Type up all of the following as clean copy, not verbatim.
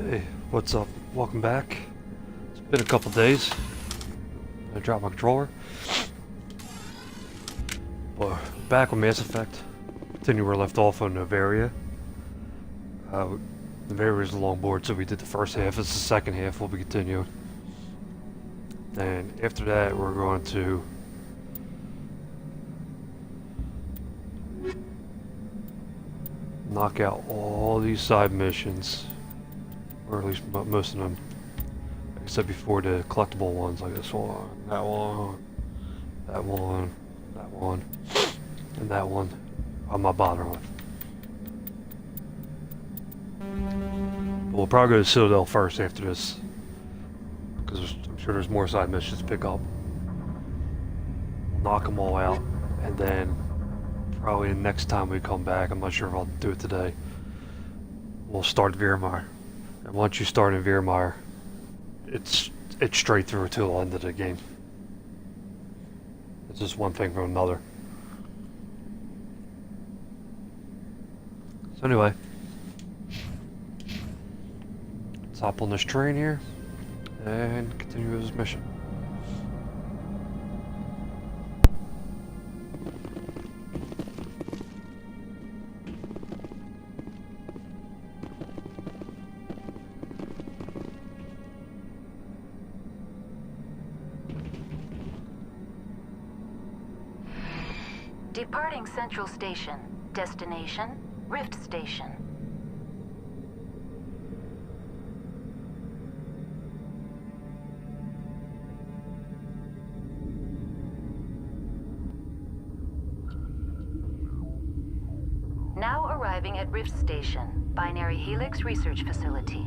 Hey, what's up? Welcome back. It's been a couple days. I dropped my controller. Well, back with Mass Effect. Continue where we left off on Novaria. Novaria is a long board, so we did the first half. This is the second half. We'll be continuing. And after that, we're going to knock out all these side missions, or at least most of them, except before the collectible ones, like this one, that one, that one, that one, and that one. I'm not bothering with. But we'll probably go to Citadel first after this, because I'm sure there's more side missions to pick up. We'll knock them all out, and then probably the next time we come back, I'm not sure if I'll do it today, we'll start Virmire. And once you start in Virmire, it's straight through to the end of the game. It's just one thing from another. So anyway, let's hop on this train here and continue with this mission. Departing Central Station. Destination, Rift Station. Now arriving at Rift Station, Binary Helix Research Facility.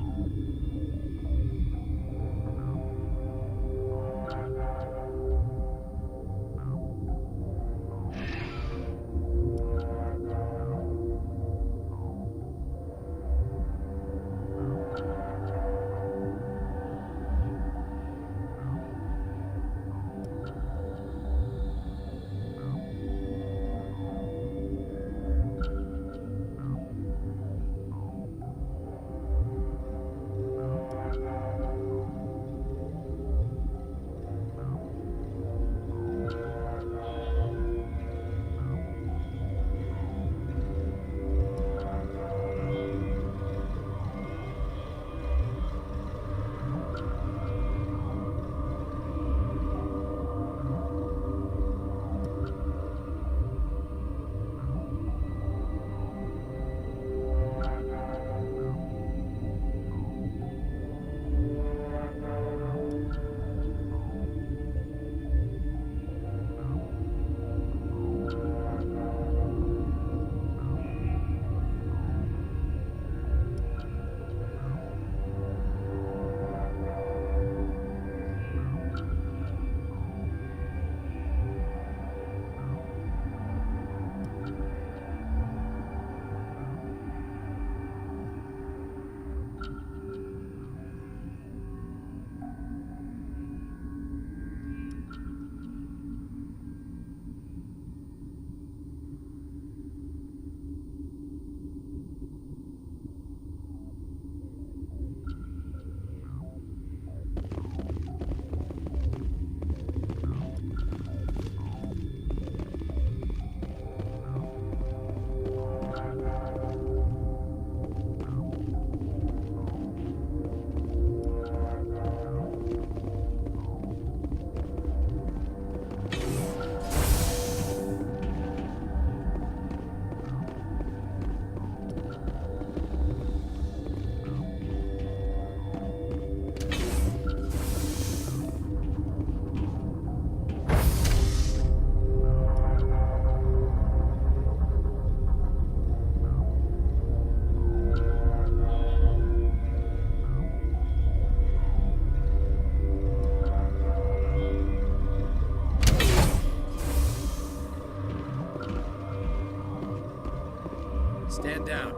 Stand down.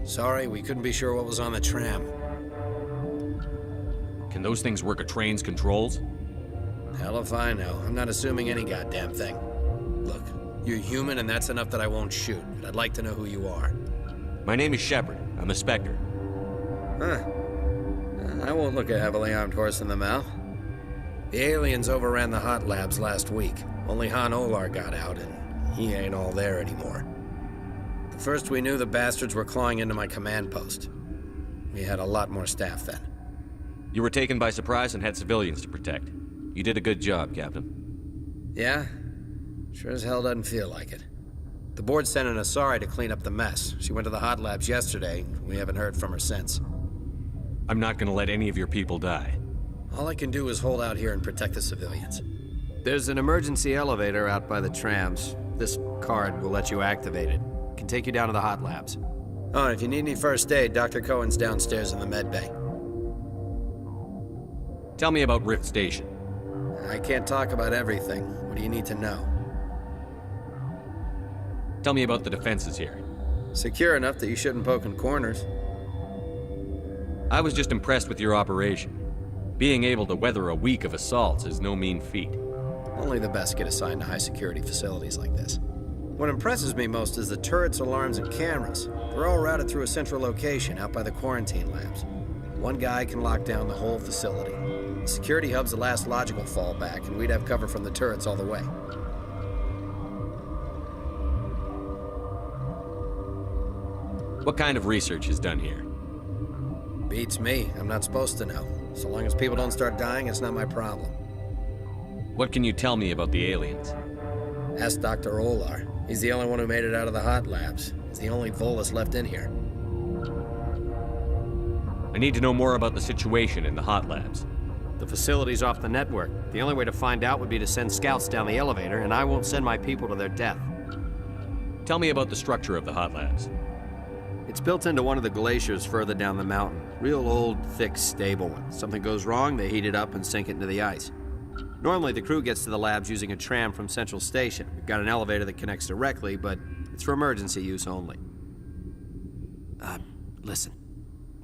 Sorry, we couldn't be sure what was on the tram. Can those things work a train's controls? Hell if I know. I'm not assuming any goddamn thing. Look, you're human and that's enough that I won't shoot, but I'd like to know who you are. My name is Shepard. I'm a Spectre. Huh. I won't look a heavily armed horse in the mouth. The aliens overran the hot labs last week. Only Han Olar got out, and he ain't all there anymore. The first we knew, the bastards were clawing into my command post. We had a lot more staff then. You were taken by surprise and had civilians to protect. You did a good job, Captain. Yeah? Sure as hell doesn't feel like it. The board sent an Asari to clean up the mess. She went to the hot labs yesterday. We haven't heard from her since. I'm not gonna let any of your people die. All I can do is hold out here and protect the civilians. There's an emergency elevator out by the trams. This card will let you activate it. It can take you down to the hot labs. Oh, and if you need any first aid, Dr. Cohen's downstairs in the med bay. Tell me about Rift Station. I can't talk about everything. What do you need to know? Tell me about the defenses here. Secure enough that you shouldn't poke in corners. I was just impressed with your operation. Being able to weather a week of assaults is no mean feat. Only the best get assigned to high-security facilities like this. What impresses me most is the turrets, alarms, and cameras. They're all routed through a central location out by the quarantine labs. One guy can lock down the whole facility. The security hub's the last logical fallback, and we'd have cover from the turrets all the way. What kind of research is done here? Beats me. I'm not supposed to know. So long as people don't start dying, it's not my problem. What can you tell me about the aliens? Ask Dr. Olar. He's the only one who made it out of the hot labs. He's the only Volus left in here. I need to know more about the situation in the hot labs. The facility's off the network. The only way to find out would be to send scouts down the elevator, and I won't send my people to their death. Tell me about the structure of the hot labs. It's built into one of the glaciers further down the mountain. Real old, thick, stable one. Something goes wrong, they heat it up and sink it into the ice. Normally, the crew gets to the labs using a tram from Central Station. We've got an elevator that connects directly, but it's for emergency use only. Listen.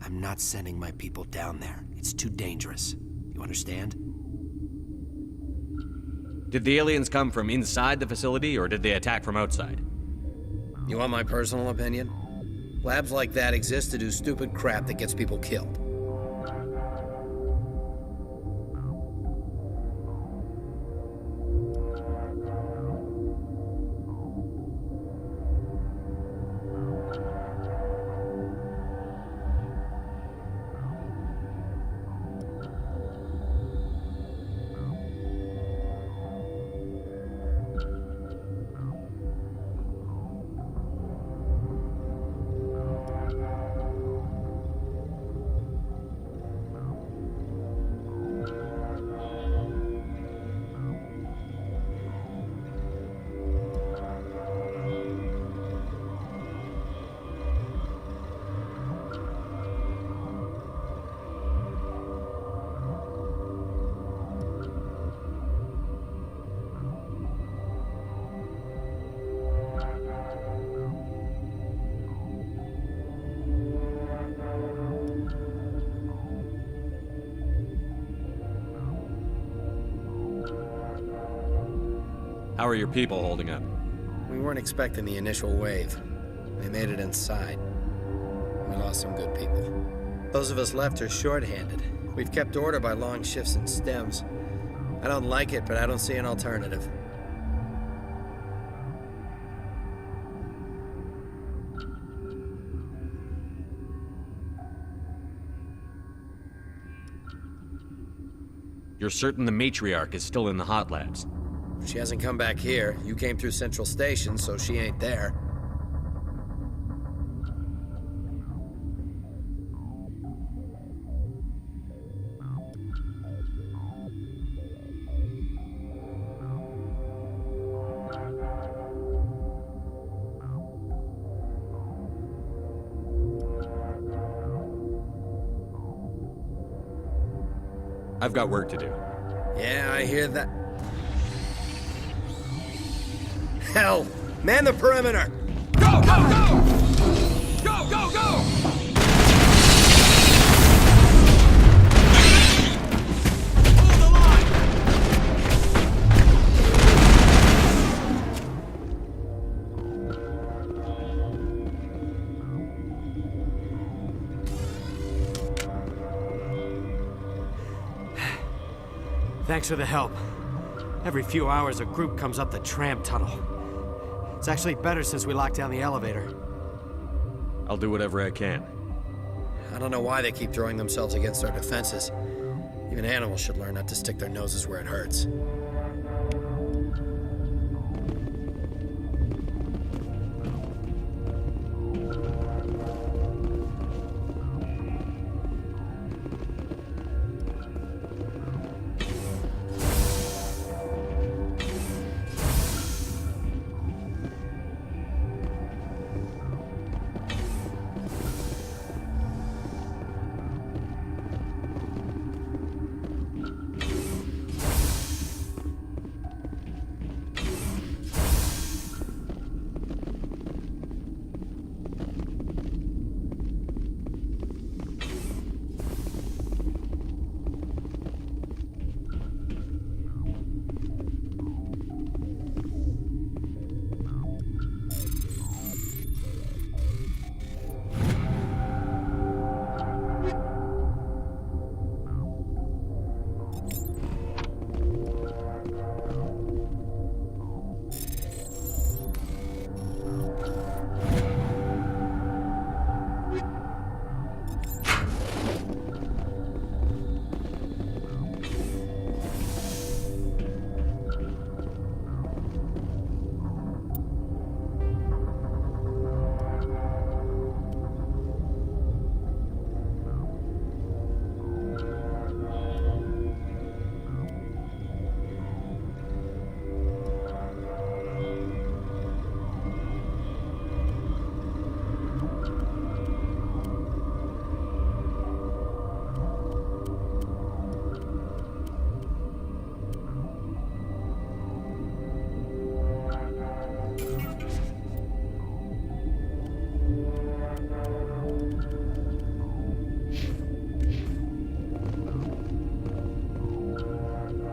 I'm not sending my people down there. It's too dangerous. You understand? Did the aliens come from inside the facility, or did they attack from outside? You want my personal opinion? Labs like that exist to do stupid crap that gets people killed. How are your people holding up? We weren't expecting the initial wave. They made it inside. We lost some good people. Those of us left are short-handed. We've kept order by long shifts and stems. I don't like it, but I don't see an alternative. You're certain the matriarch is still in the hot labs? She hasn't come back here. You came through Central Station, so she ain't there. I've got work to do. Yeah, I hear that. Hell! Man the perimeter! Go, go, go! Go, go, go! Hold the line! Thanks for the help. Every few hours, a group comes up the tram tunnel. It's actually better since we locked down the elevator. I'll do whatever I can. I don't know why they keep throwing themselves against our defenses. Even animals should learn not to stick their noses where it hurts.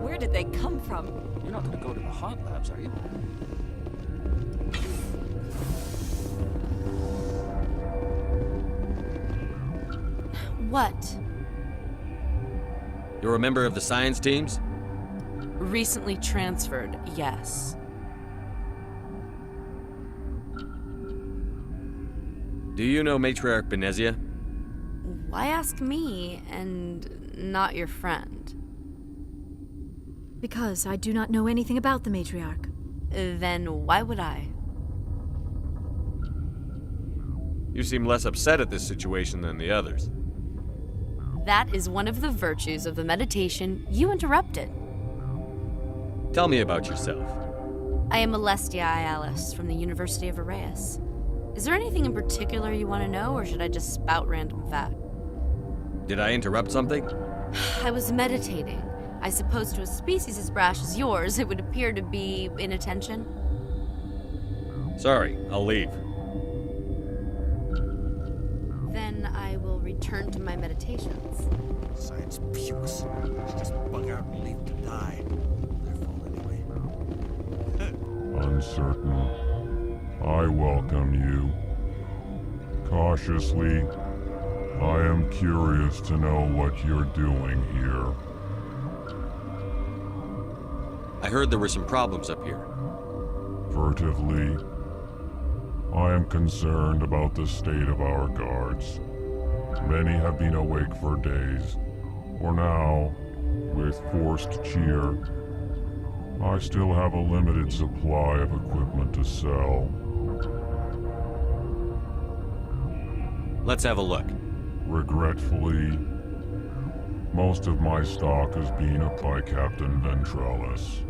Where did they come from? You're not gonna go to the hot labs, are you? What? You're a member of the science teams? Recently transferred, yes. Do you know Matriarch Benezia? Why ask me and not your friend? Because I do not know anything about the matriarch. Then why would I? You seem less upset at this situation than the others. That is one of the virtues of the meditation you interrupted. Tell me about yourself. I am Alestia Ialis from the University of Arraeus. Is there anything in particular you want to know, or should I just spout random fact? Did I interrupt something? I was meditating. I suppose to a species as brash as yours, it would appear to be inattention. Sorry, I'll leave. Then I will return to my meditations. Science pukes. Should just bug out and leave to die. Their fault anyway. Uncertain. I welcome you. Cautiously, I am curious to know what you're doing here. I heard there were some problems up here. Furtively, I am concerned about the state of our guards. Many have been awake for days. For now, with forced cheer, I still have a limited supply of equipment to sell. Let's have a look. Regretfully, most of my stock is being up by Captain Ventralis.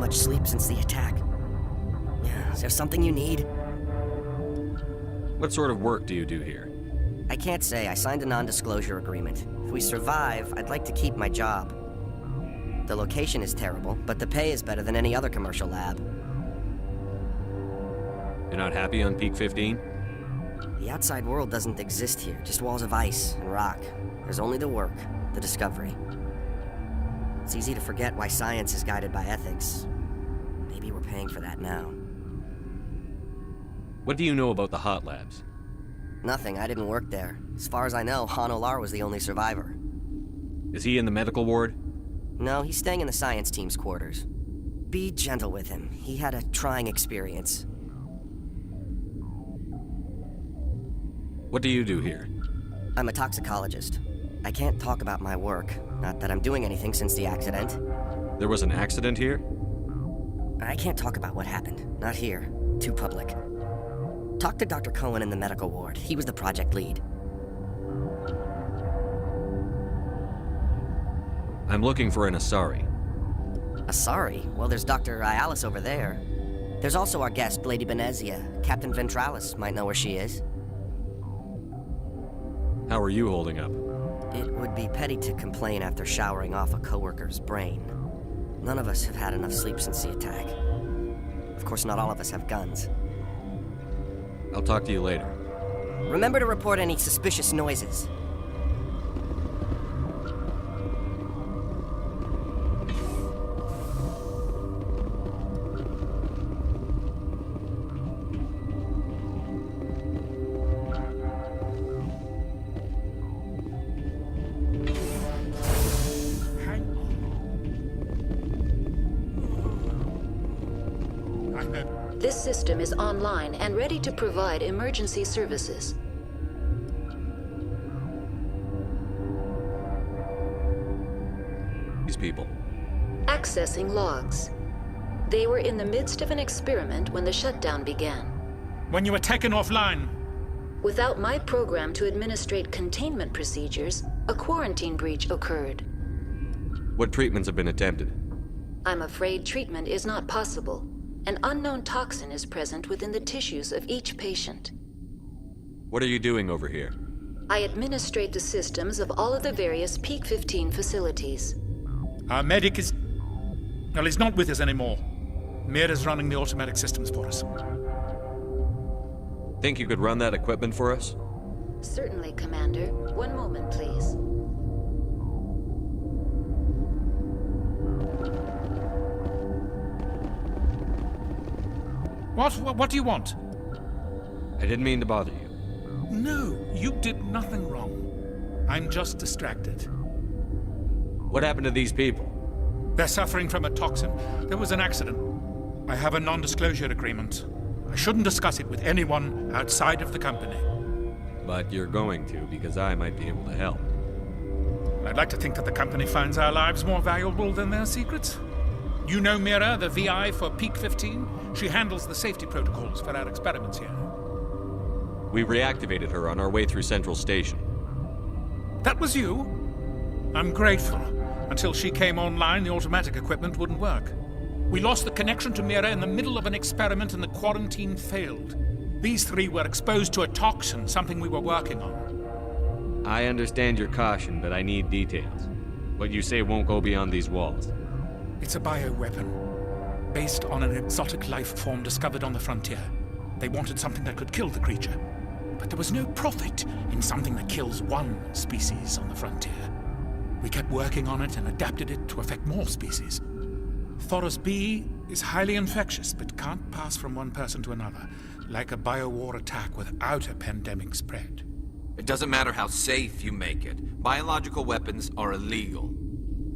much sleep since the attack. Is there something you need? What sort of work do you do here? I can't say. I signed a non-disclosure agreement. If we survive, I'd like to keep my job. The location is terrible, but the pay is better than any other commercial lab. You're not happy on Peak 15? The outside world doesn't exist here, just walls of ice and rock. There's only the work, the discovery. It's easy to forget why science is guided by ethics. Maybe we're paying for that now. What do you know about the hot labs? Nothing, I didn't work there. As far as I know, Han Olar was the only survivor. Is he in the medical ward? No, he's staying in the science team's quarters. Be gentle with him. He had a trying experience. What do you do here? I'm a toxicologist. I can't talk about my work. Not that I'm doing anything since the accident. There was an accident here? I can't talk about what happened. Not here. Too public. Talk to Dr. Cohen in the medical ward. He was the project lead. I'm looking for an Asari. Asari? Well, there's Dr. Ialis over there. There's also our guest, Lady Benezia. Captain Ventralis might know where she is. How are you holding up? It would be petty to complain after showering off a coworker's brain. None of us have had enough sleep since the attack. Of course, not all of us have guns. I'll talk to you later. Remember to report any suspicious noises. This system is online and ready to provide emergency services. These people. Accessing logs. They were in the midst of an experiment when the shutdown began. When you were taken offline. Without my program to administrate containment procedures, a quarantine breach occurred. What treatments have been attempted? I'm afraid treatment is not possible. An unknown toxin is present within the tissues of each patient. What are you doing over here? I administrate the systems of all of the various Peak 15 facilities. Our medic is... well, he's not with us anymore. Mira's running the automatic systems for us. Think you could run that equipment for us? Certainly, Commander. One moment, please. What do you want? I didn't mean to bother you. No, you did nothing wrong. I'm just distracted. What happened to these people? They're suffering from a toxin. There was an accident. I have a non-disclosure agreement. I shouldn't discuss it with anyone outside of the company. But you're going to, because I might be able to help. I'd like to think that the company finds our lives more valuable than their secrets. You know Mira, the VI for Peak 15? She handles the safety protocols for our experiments here. We reactivated her on our way through Central Station. That was you? I'm grateful. Until she came online, the automatic equipment wouldn't work. We lost the connection to Mira in the middle of an experiment and the quarantine failed. These three were exposed to a toxin, something we were working on. I understand your caution, but I need details. What you say won't go beyond these walls. It's a bioweapon, based on an exotic life form discovered on the frontier. They wanted something that could kill the creature. But there was no profit in something that kills one species on the frontier. We kept working on it and adapted it to affect more species. Thoros B is highly infectious, but can't pass from one person to another, like a biowar attack without a pandemic spread. It doesn't matter how safe you make it. Biological weapons are illegal.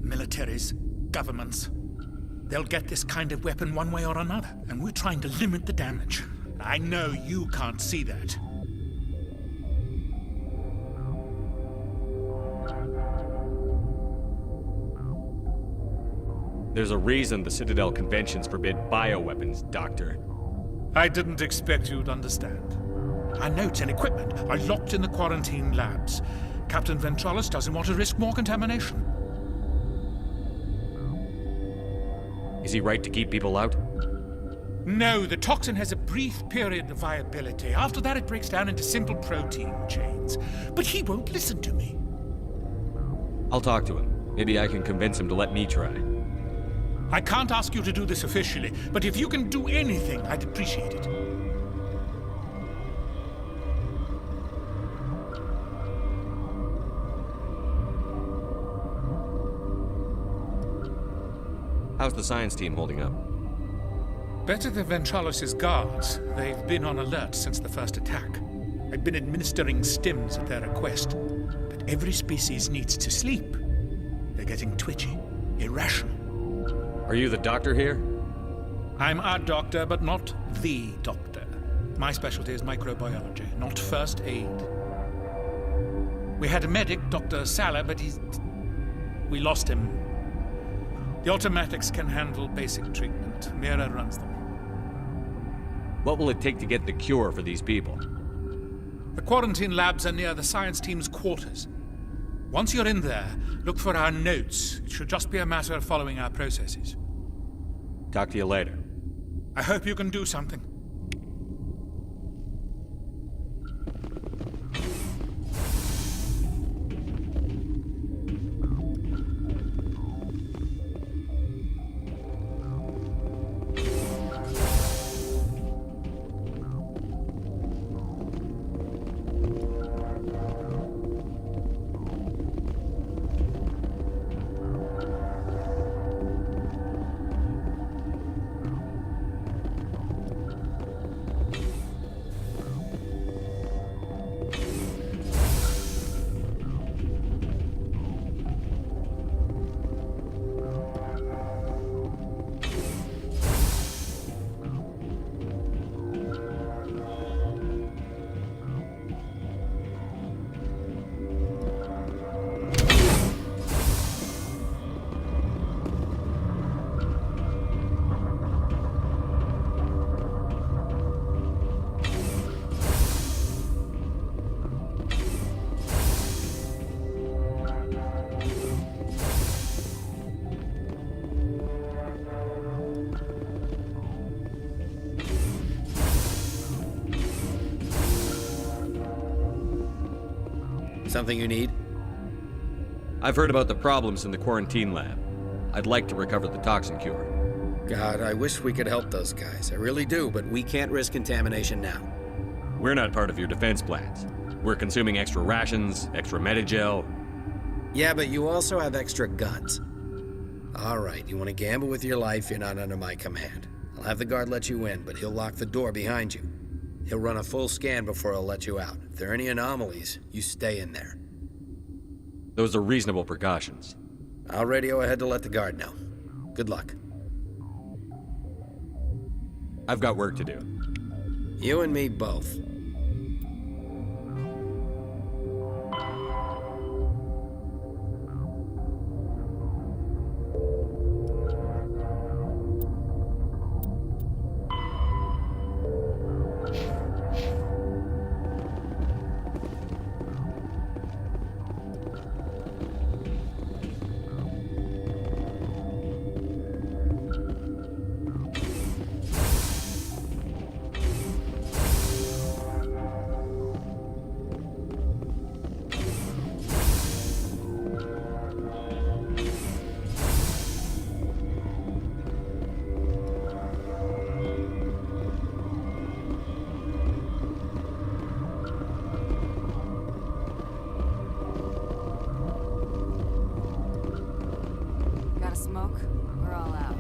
Militaries, governments, they'll get this kind of weapon one way or another, and we're trying to limit the damage. I know you can't see that. There's a reason the Citadel conventions forbid bioweapons, Doctor. I didn't expect you'd understand. Our notes and equipment are locked in the quarantine labs. Captain Ventralis doesn't want to risk more contamination. Is he right to keep people out? No, the toxin has a brief period of viability. After that, it breaks down into simple protein chains. But he won't listen to me. I'll talk to him. Maybe I can convince him to let me try. I can't ask you to do this officially, but if you can do anything, I'd appreciate it. How's the science team holding up? Better than Ventralos' guards. They've been on alert since the first attack. I've been administering stims at their request. But every species needs to sleep. They're getting twitchy, irrational. Are you the doctor here? I'm a doctor, but not the doctor. My specialty is microbiology, not first aid. We had a medic, Dr. Salah, but we lost him. The automatics can handle basic treatment. Mira runs them. What will it take to get the cure for these people? The quarantine labs are near the science team's quarters. Once you're in there, look for our notes. It should just be a matter of following our processes. Talk to you later. I hope you can do something. Something you need? I've heard about the problems in the quarantine lab. I'd like to recover the toxin cure. God, I wish we could help those guys. I really do, but we can't risk contamination now. We're not part of your defense plans. We're consuming extra rations, extra Medigel. Yeah, but you also have extra guns. All right, you want to gamble with your life, you're not under my command. I'll have the guard let you in, but he'll lock the door behind you. He'll run a full scan before he'll let you out. If there are any anomalies, you stay in there. Those are reasonable precautions. I'll radio ahead to let the guard know. Good luck. I've got work to do. You and me both. Smoke? We're all out.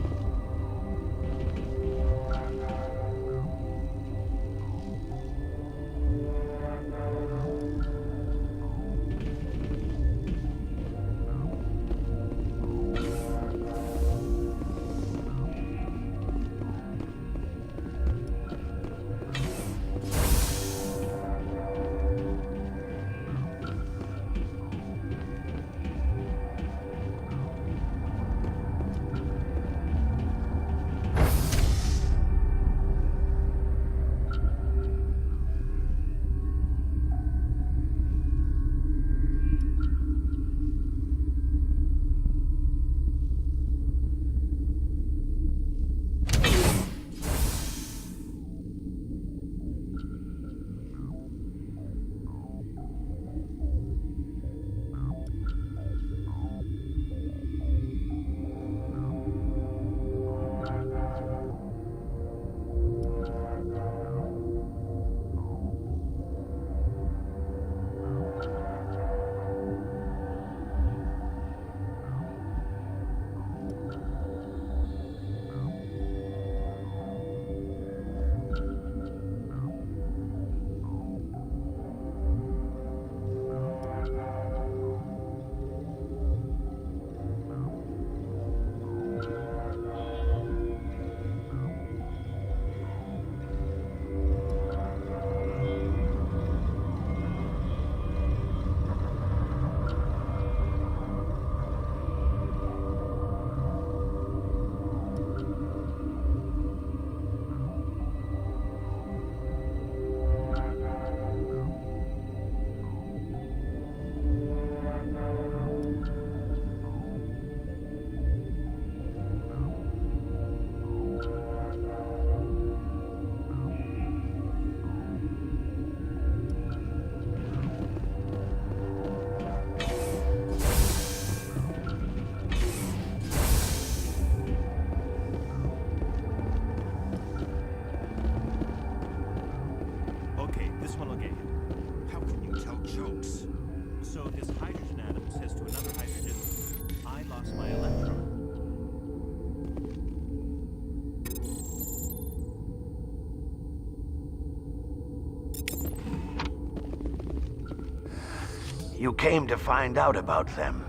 You came to find out about them,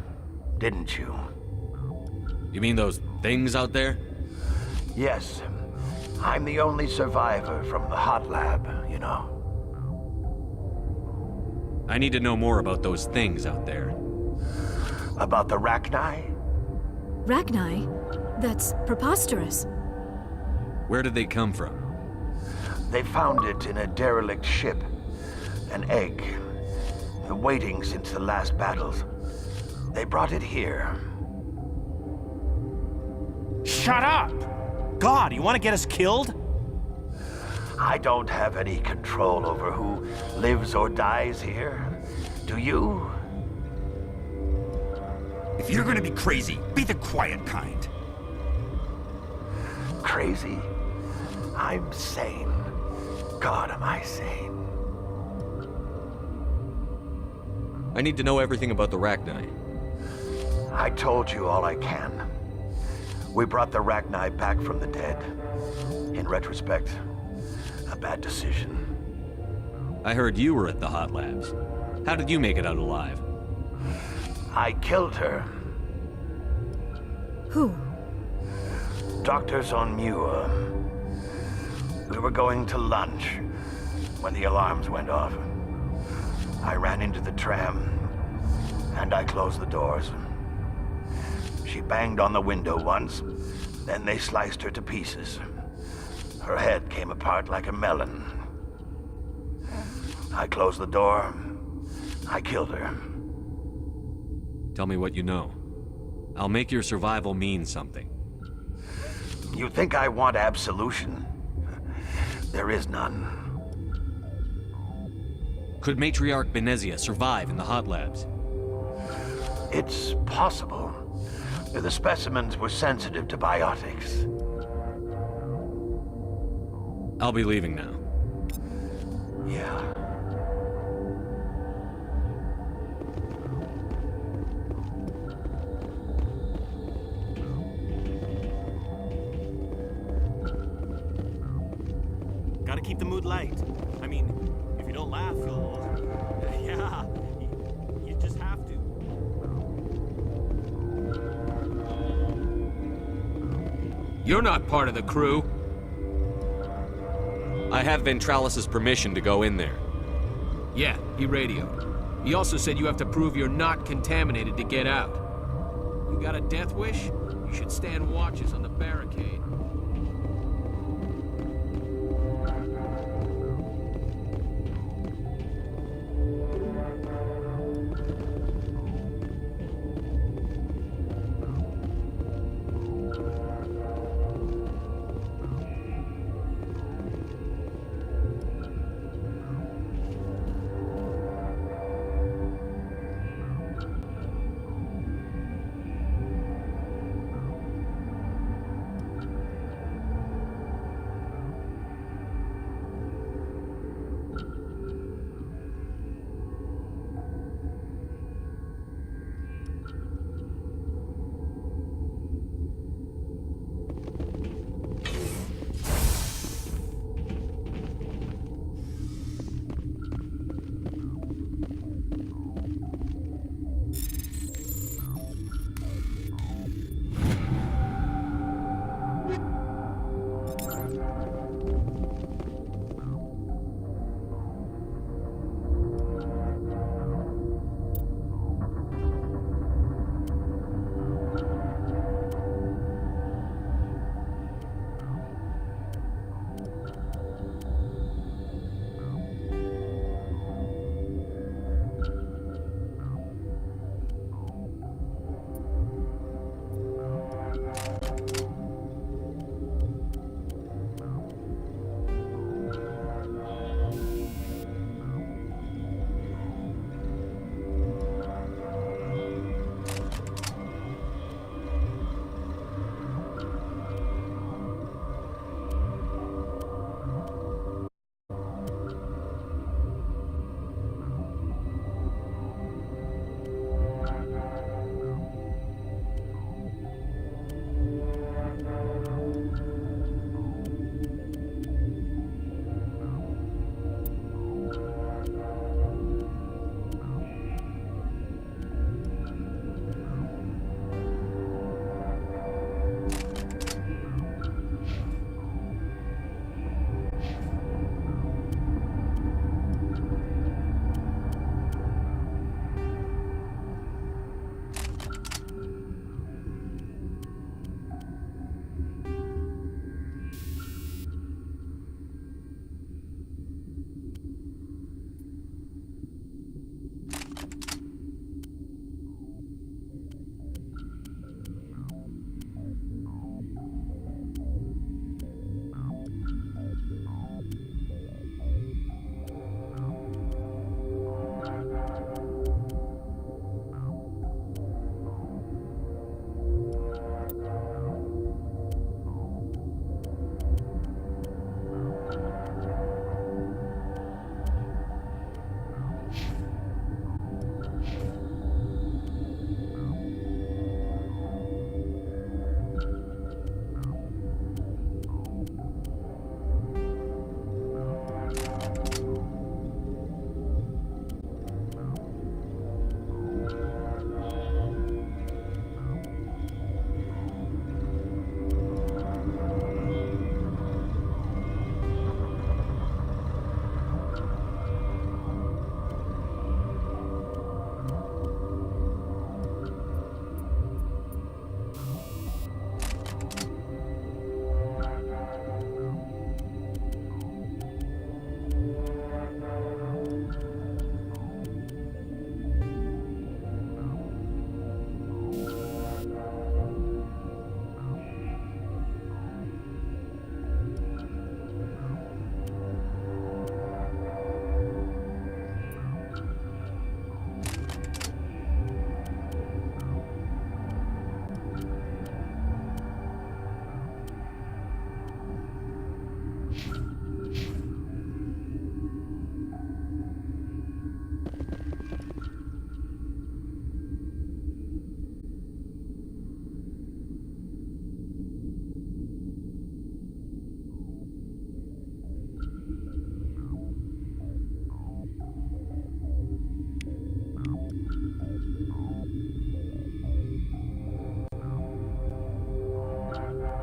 didn't you? You mean those things out there? Yes. I'm the only survivor from the hot lab, you know. I need to know more about those things out there. About the Rachni? Rachni? That's preposterous. Where did they come from? They found it in a derelict ship. An egg. Waiting since the last battles. They brought it here. Shut up! God, you want to get us killed? I don't have any control over who lives or dies here. Do you? If you're gonna be crazy, be the quiet kind. Crazy? I'm sane. God, am I sane? I need to know everything about the Rachni. I told you all I can. We brought the Rachni back from the dead. In retrospect, a bad decision. I heard you were at the hot labs. How did you make it out alive? I killed her. Who? Doctors on Muir. We were going to lunch when the alarms went off. I ran into the tram, and I closed the doors. She banged on the window once, then they sliced her to pieces. Her head came apart like a melon. I closed the door. I killed her. Tell me what you know. I'll make your survival mean something. You think I want absolution? There is none. Could Matriarch Benezia survive in the hot labs? It's possible. The specimens were sensitive to biotics. I'll be leaving now. Yeah. Gotta keep the mood light. I mean, if you don't laugh, you'll... Yeah, you just have to. You're not part of the crew. I have Ventralis's permission to go in there. Yeah, he radioed. He also said you have to prove you're not contaminated to get out. You got a death wish? You should stand watches on the barricade.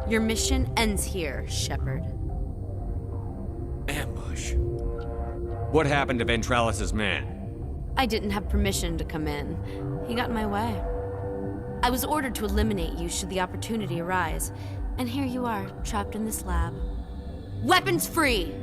Your mission ends here, Shepard. Ambush. What happened to Ventralis's man? I didn't have permission to come in. He got in my way. I was ordered to eliminate you should the opportunity arise. And here you are, trapped in this lab. Weapons free!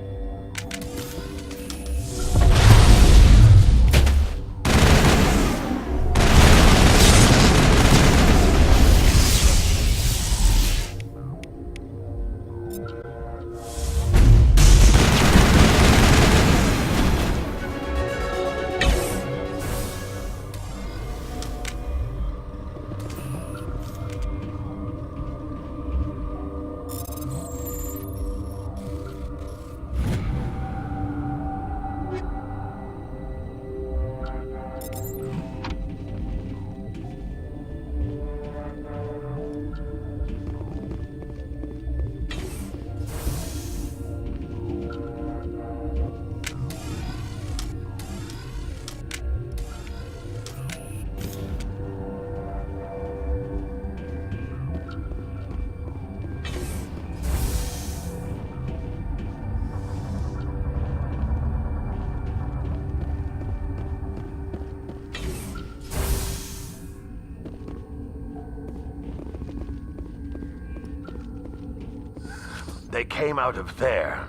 They came out of there.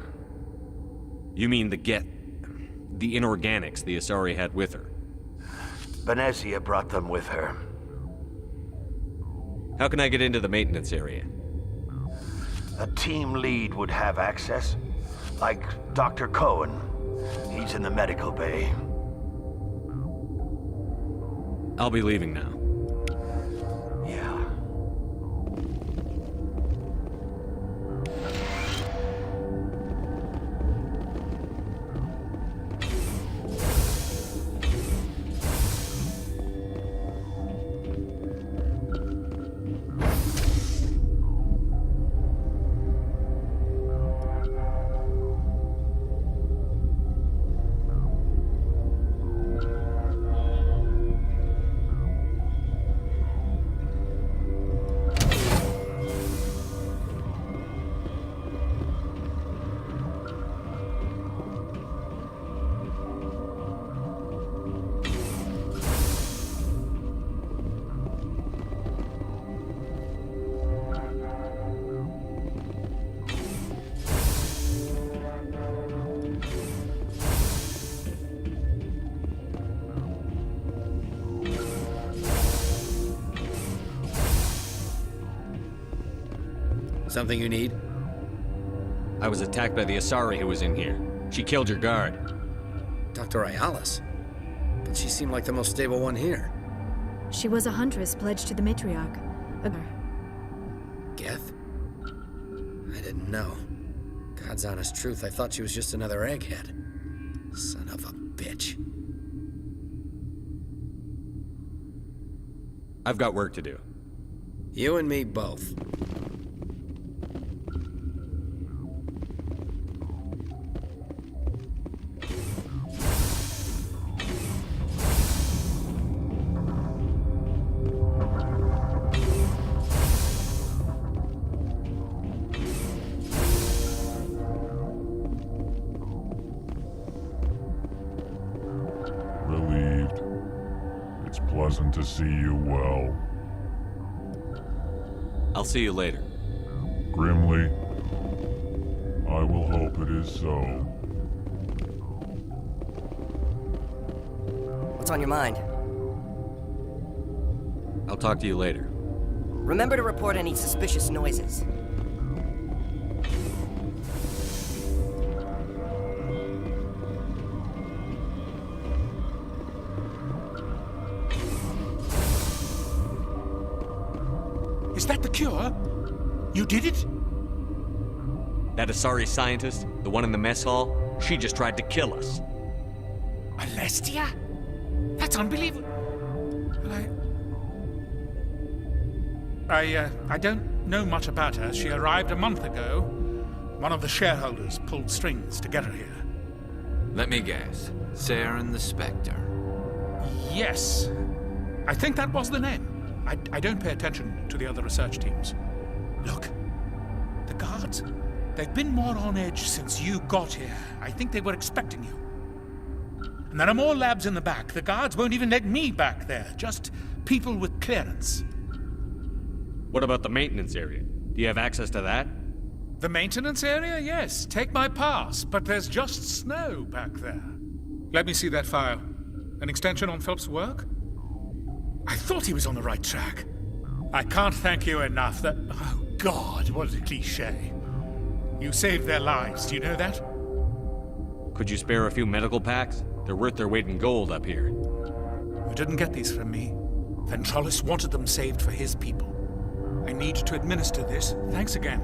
You mean the inorganics the Asari had with her? Benezia brought them with her. How can I get into the maintenance area? A team lead would have access. Like Dr. Cohen. He's in the medical bay. I'll be leaving now. Yeah. Something you need? I was attacked by the Asari who was in here. She killed your guard. Dr. Ayalis? But she seemed like the most stable one here. She was a huntress pledged to the matriarch. Geth? I didn't know. God's honest truth, I thought she was just another egghead. Son of a bitch. I've got work to do. You and me both. Relieved. It's pleasant to see you well. I'll see you later. Grimly, I will hope it is so. What's on your mind? I'll talk to you later. Remember to report any suspicious noises. Is that the cure? You did it? That Asari scientist, the one in the mess hall, she just tried to kill us. Alestia? That's unbelievable. Well, I don't know much about her. She arrived a month ago. One of the shareholders pulled strings to get her here. Let me guess. Saren the Spectre. Yes. I think that was the name. I don't pay attention to the other research teams. Look, The guards? They've been more on edge since you got here. I think they were expecting you. And there are more labs in the back. The guards won't even let me back there. Just people with clearance. What about the maintenance area? Do you have access to that? The maintenance area? Yes. Take my pass. But there's just snow back there. Let me see that file. An extension on Phelps' work? I thought he was on the right track. I can't thank you enough. That... Oh, God, what a cliché. You saved their lives, do you know that? Could you spare a few medical packs? They're worth their weight in gold up here. You didn't get these from me. Ventralis wanted them saved for his people. I need to administer this. Thanks again.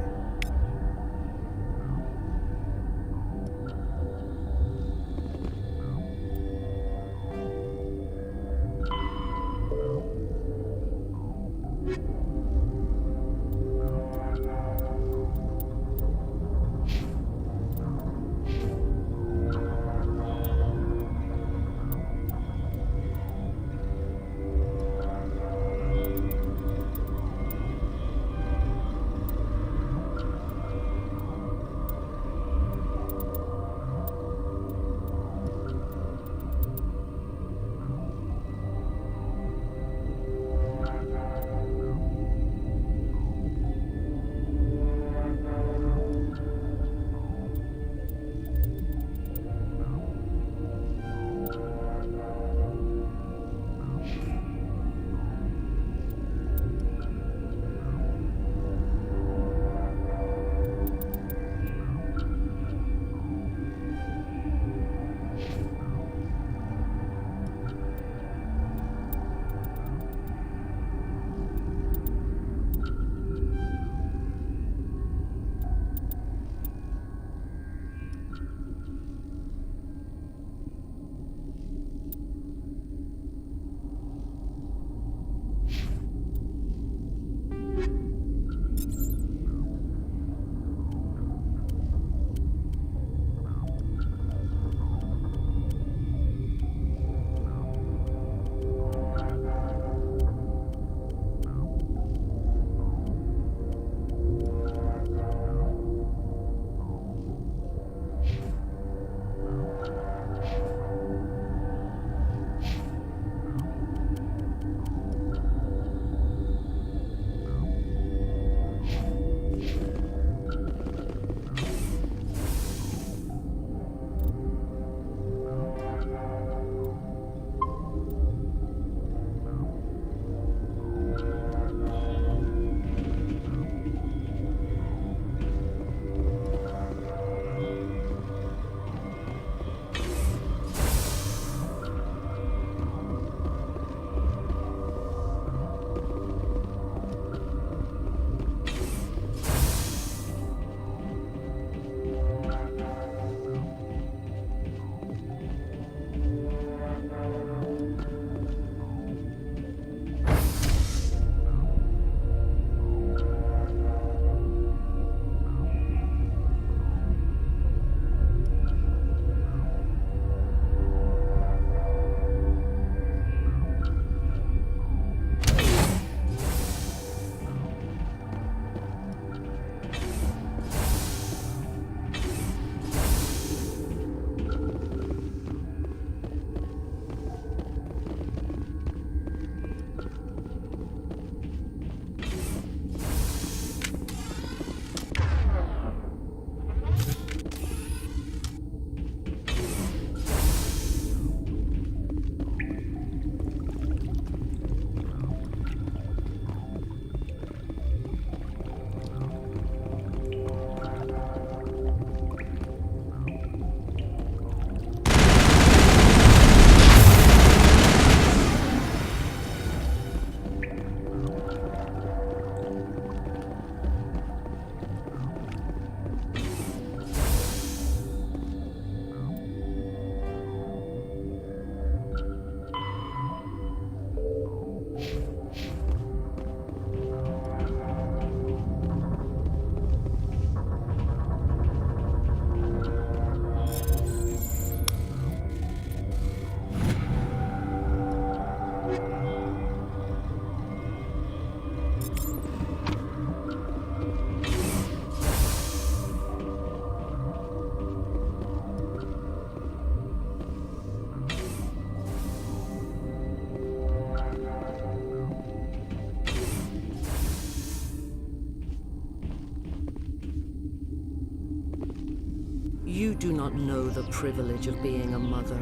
You do not know the privilege of being a mother.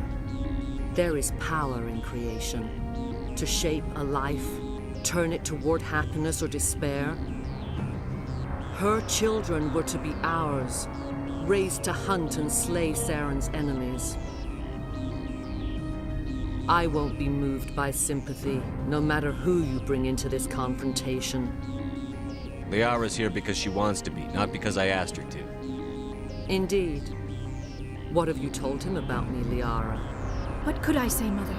There is power in creation. To shape a life, turn it toward happiness or despair. Her children were to be ours, raised to hunt and slay Saren's enemies. I won't be moved by sympathy, no matter who you bring into this confrontation. Liara's here because she wants to be, not because I asked her to. Indeed. What have you told him about me, Liara? What could I say, Mother?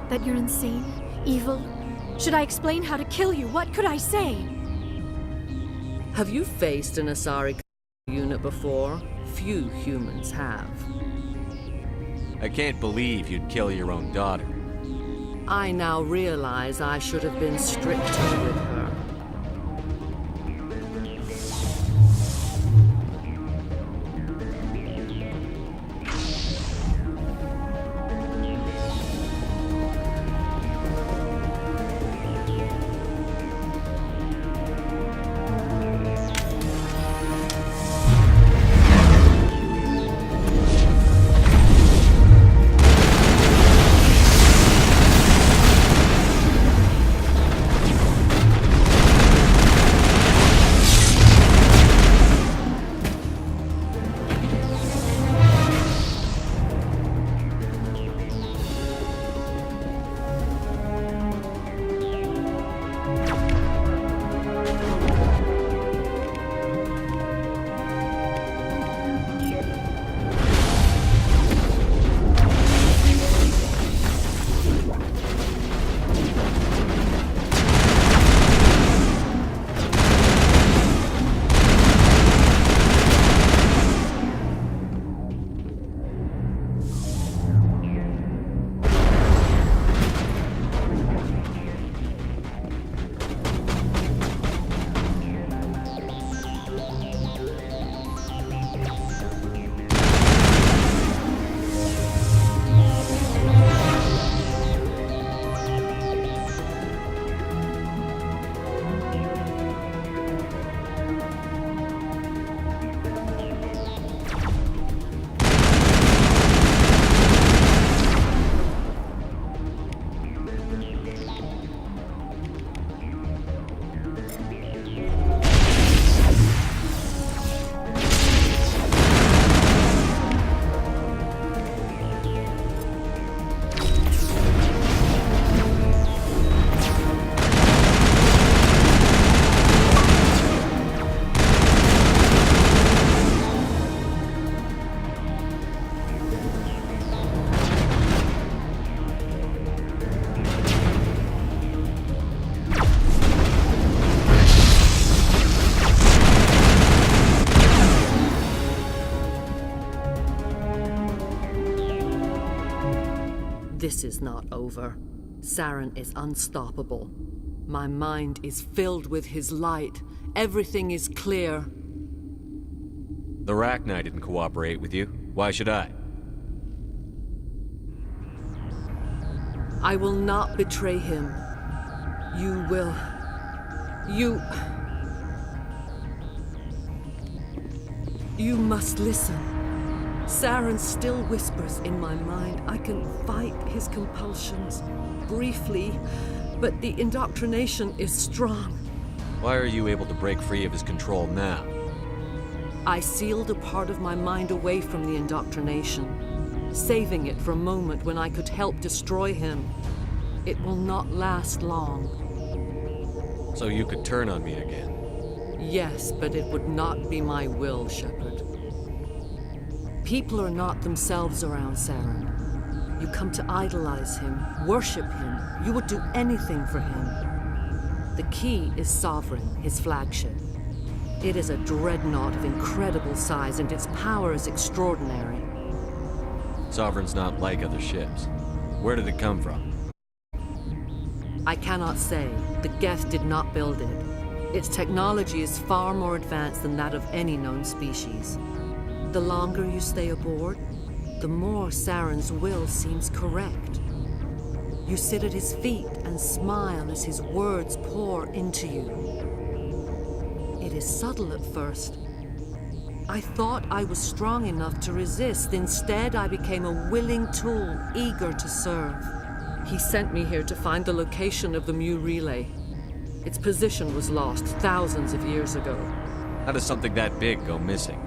That you're insane? Evil? Should I explain how to kill you? What could I say? Have you faced an Asari unit before? Few humans have. I can't believe you'd kill your own daughter. I now realize I should have been stricter with her. This is not over. Saren is unstoppable. My mind is filled with his light. Everything is clear. The Rachni didn't cooperate with you. Why should I? I will not betray him. You will. You must listen. Saren still whispers in my mind. I can fight his compulsions briefly, but the indoctrination is strong. Why are you able to break free of his control now? I sealed a part of my mind away from the indoctrination, saving it for a moment when I could help destroy him. It will not last long. So you could turn on me again? Yes, but it would not be my will, Shepard. People are not themselves around Saren. You come to idolize him, worship him. You would do anything for him. The key is Sovereign, his flagship. It is a dreadnought of incredible size, and its power is extraordinary. Sovereign's not like other ships. Where did it come from? I cannot say. The Geth did not build it. Its technology is far more advanced than that of any known species. The longer you stay aboard, the more Saren's will seems correct. You sit at his feet and smile as his words pour into you. It is subtle at first, I thought I was strong enough to resist. Instead, I became a willing tool, eager to serve. He sent me here to find the location of the Mu relay. Its position was lost thousands of years ago. How does something that big go missing?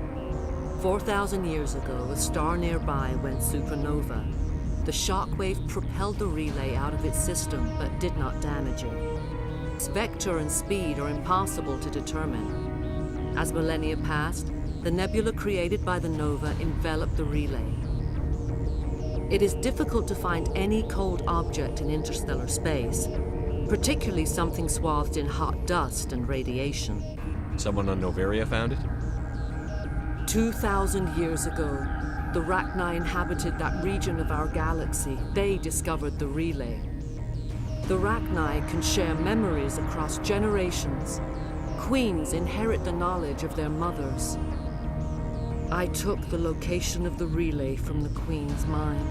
4,000 years ago, a star nearby went supernova. The shockwave propelled the relay out of its system, but did not damage it. Its vector and speed are impossible to determine. As millennia passed, the nebula created by the nova enveloped the relay. It is difficult to find any cold object in interstellar space, particularly something swathed in hot dust and radiation. Someone on Noveria found it? 2,000 years ago, the Rachni inhabited that region of our galaxy. They discovered the relay. The Rachni can share memories across generations. Queens inherit the knowledge of their mothers. I took the location of the relay from the Queen's mind.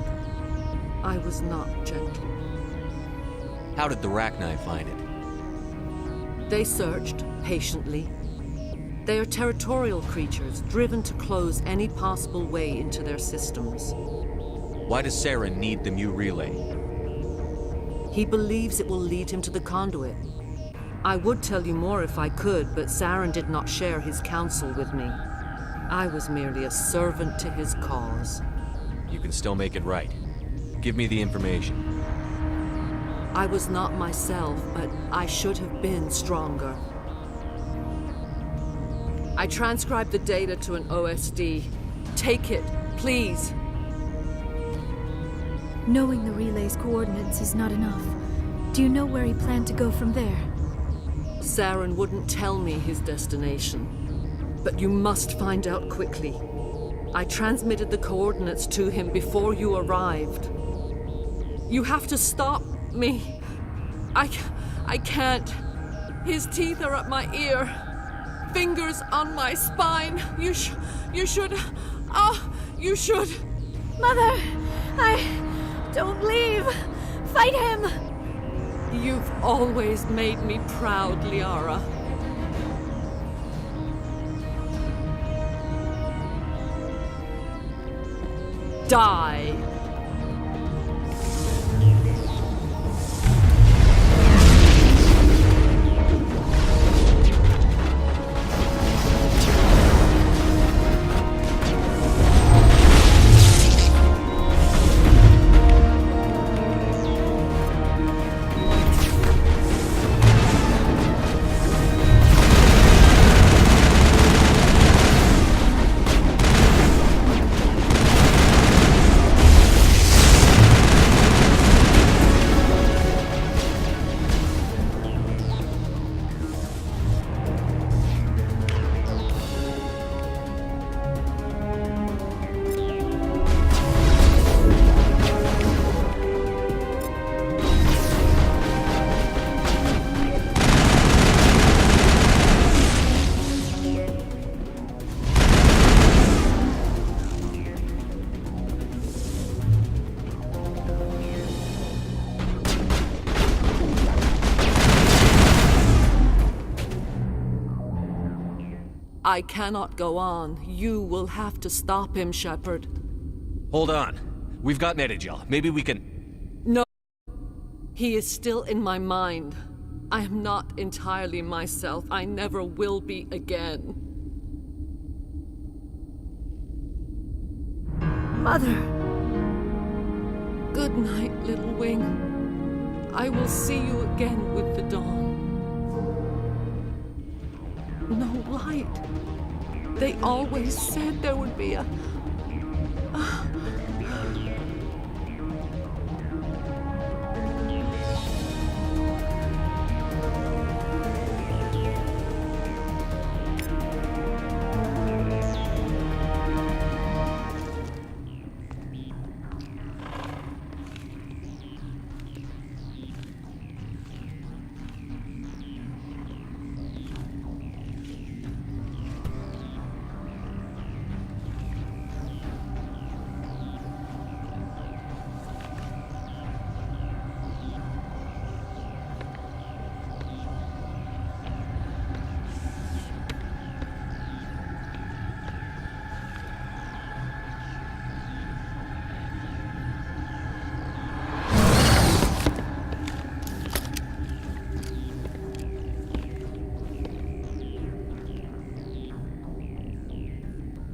I was not gentle. How did the Rachni find it? They searched, patiently. They are territorial creatures, driven to close any possible way into their systems. Why does Saren need the Mu relay? He believes it will lead him to the conduit. I would tell you more if I could, but Saren did not share his counsel with me. I was merely a servant to his cause. You can still make it right. Give me the information. I was not myself, but I should have been stronger. I transcribed the data to an OSD. Take it, please. Knowing the relay's coordinates is not enough. Do you know where he planned to go from there? Saren wouldn't tell me his destination. But you must find out quickly. I transmitted the coordinates to him before you arrived. You have to stop me. I can't. His teeth are at my ear. Fingers on my spine. You should. Oh, you should. Mother, don't leave. Fight him. You've always made me proud, Liara. Die. I cannot go on. You will have to stop him, Shepard. Hold on. We've got Metagel. Maybe we can... No. He is still in my mind. I am not entirely myself. I never will be again. Mother. Good night, little wing. I will see you again with the dawn. No light. They always said there would be a...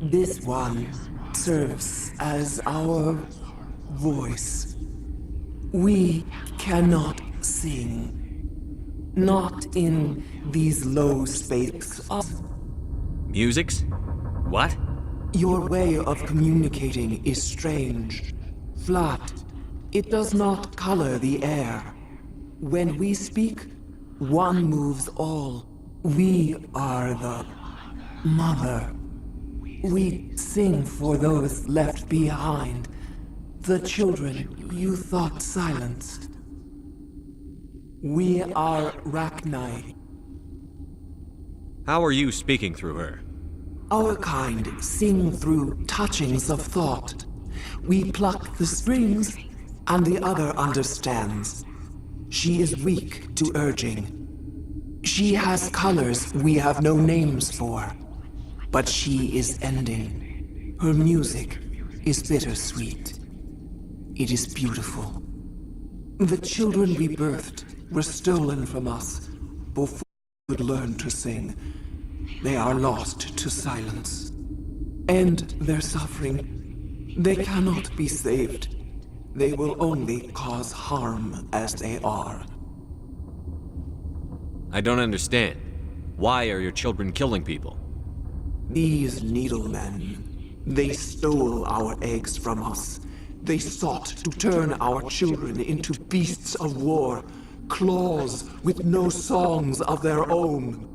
This one serves as our voice. We cannot sing. Not in these low spaces. Musics? What? Your way of communicating is strange. Flat. It does not color the air. When we speak, one moves all. We are the mother. We sing for those left behind. The children you thought silenced. We are Rachni. How are you speaking through her? Our kind sing through touchings of thought. We pluck the strings, and the other understands. She is weak to urging. She has colors we have no names for. But she is ending. Her music is bittersweet. It is beautiful. The children we birthed were stolen from us before we could learn to sing. They are lost to silence. And their suffering, they cannot be saved. They will only cause harm as they are. I don't understand. Why are your children killing people? These needlemen, they stole our eggs from us. They sought to turn our children into beasts of war, claws with no songs of their own.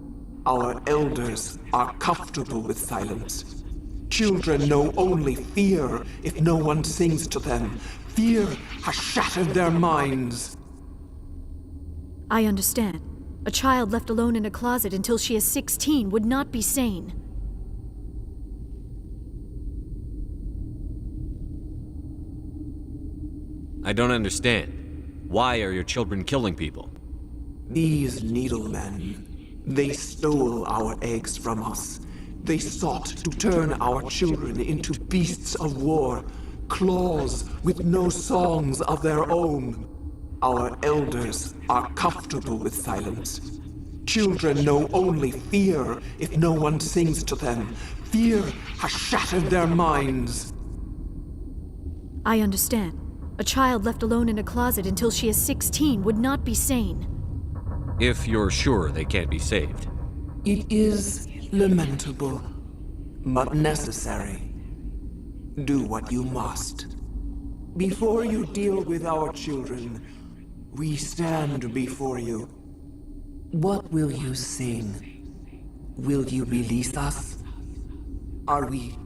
Our elders are comfortable with silence. Children know only fear if no one sings to them. Fear has shattered their minds. I understand. A child left alone in a closet until she is 16 would not be sane. I don't understand. Why are your children killing people? These needlemen, they stole our eggs from us. They sought to turn our children into beasts of war, claws with no songs of their own. Our elders are comfortable with silence. Children know only fear if no one sings to them. Fear has shattered their minds. I understand. A child left alone in a closet until she is 16 would not be sane. If you're sure they can't be saved. It is lamentable, but necessary. Do what you must. Before you deal with our children, we stand before you. What will you sing? Will you release us? Are we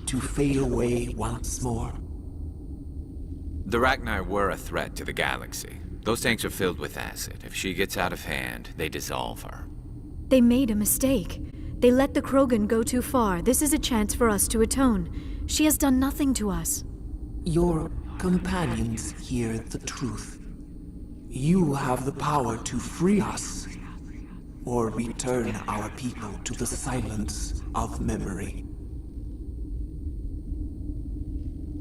to fade away once more? The Rachni were a threat to the galaxy. Those tanks are filled with acid. If she gets out of hand, they dissolve her. They made a mistake. They let the Krogan go too far. This is a chance for us to atone. She has done nothing to us. Your companions hear the truth. You have the power to free us, or return our people to the silence of memory.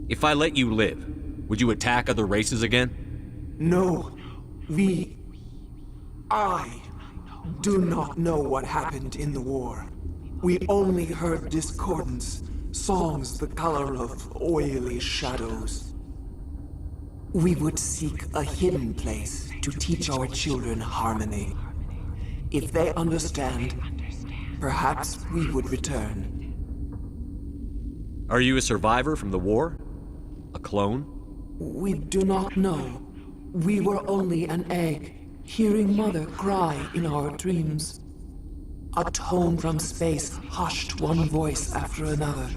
If I let you live, would you attack other races again? No, I do not know what happened in the war. We only heard discordance, songs the color of oily shadows. We would seek a hidden place to teach our children harmony. If they understand, perhaps we would return. Are you a survivor from the war? A clone? We do not know. We were only an egg, hearing Mother cry in our dreams. A tone from space hushed one voice after another.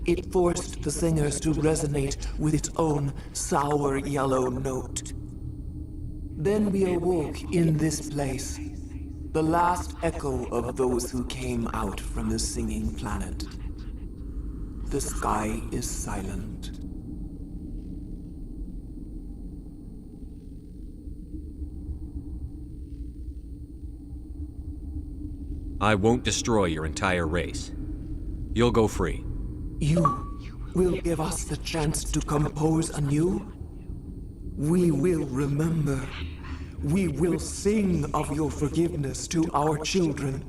It forced the singers to resonate with its own sour yellow note. Then we awoke in this place, the last echo of those who came out from the singing planet. The sky is silent. I won't destroy your entire race. You'll go free. You will give us the chance to compose anew? We will remember. We will sing of your forgiveness to our children.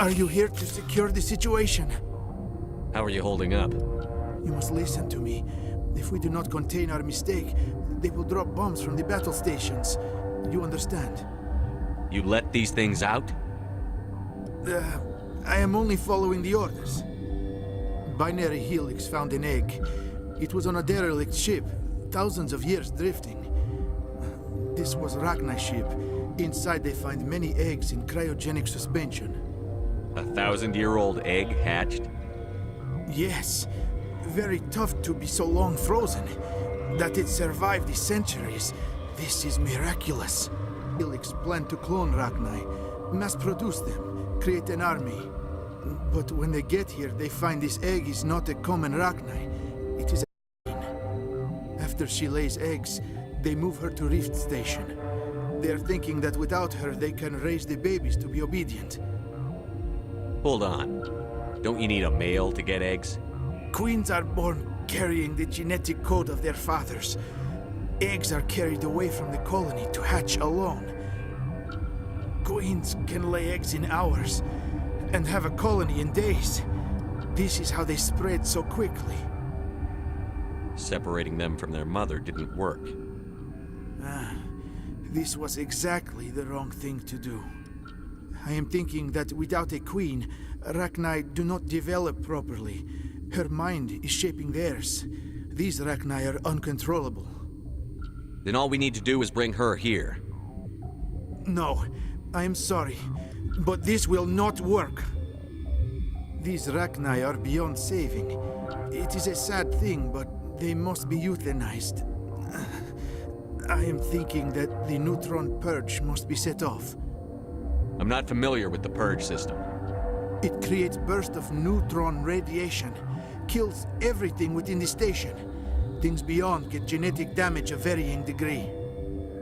Are you here to secure the situation? How are you holding up? You must listen to me. If we do not contain our mistake, they will drop bombs from the battle stations. You understand? You let these things out? I am only following the orders. Binary Helix found an egg. It was on a derelict ship, thousands of years drifting. This was Rachni ship. Inside they find many eggs in cryogenic suspension. A 1,000-year-old egg hatched? Yes. Very tough to be so long frozen. That it survived the centuries. This is miraculous. Helix planned to clone Rachni, mass produce them, create an army. But when they get here, they find this egg is not a common Rachni. It is a queen. After she lays eggs, they move her to Rift Station. They're thinking that without her, they can raise the babies to be obedient. Hold on. Don't you need a male to get eggs? Queens are born carrying the genetic code of their fathers. Eggs are carried away from the colony to hatch alone. Queens can lay eggs in hours and have a colony in days. This is how they spread so quickly. Separating them from their mother didn't work. This was exactly the wrong thing to do. I am thinking that without a queen, Rachni do not develop properly. Her mind is shaping theirs. These Rachni are uncontrollable. Then all we need to do is bring her here. No, I am sorry, but this will not work. These Rachni are beyond saving. It is a sad thing, but they must be euthanized. I am thinking that the neutron purge must be set off. I'm not familiar with the purge system. It creates bursts of neutron radiation, kills everything within the station. Things beyond get genetic damage of varying degree.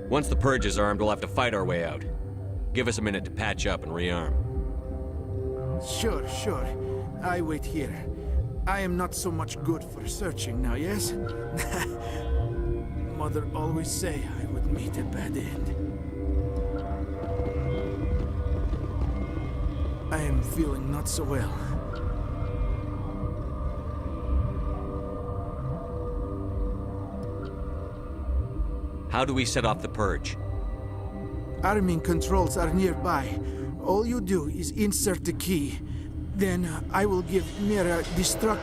Once the purge is armed, we'll have to fight our way out. Give us a minute to patch up and rearm. Sure. I wait here. I am not so much good for searching now, yes? Mother always say I would meet a bad end. I am feeling not so well. How do we set off the purge? Arming controls are nearby. All you do is insert the key. Then I will give Mira destruct...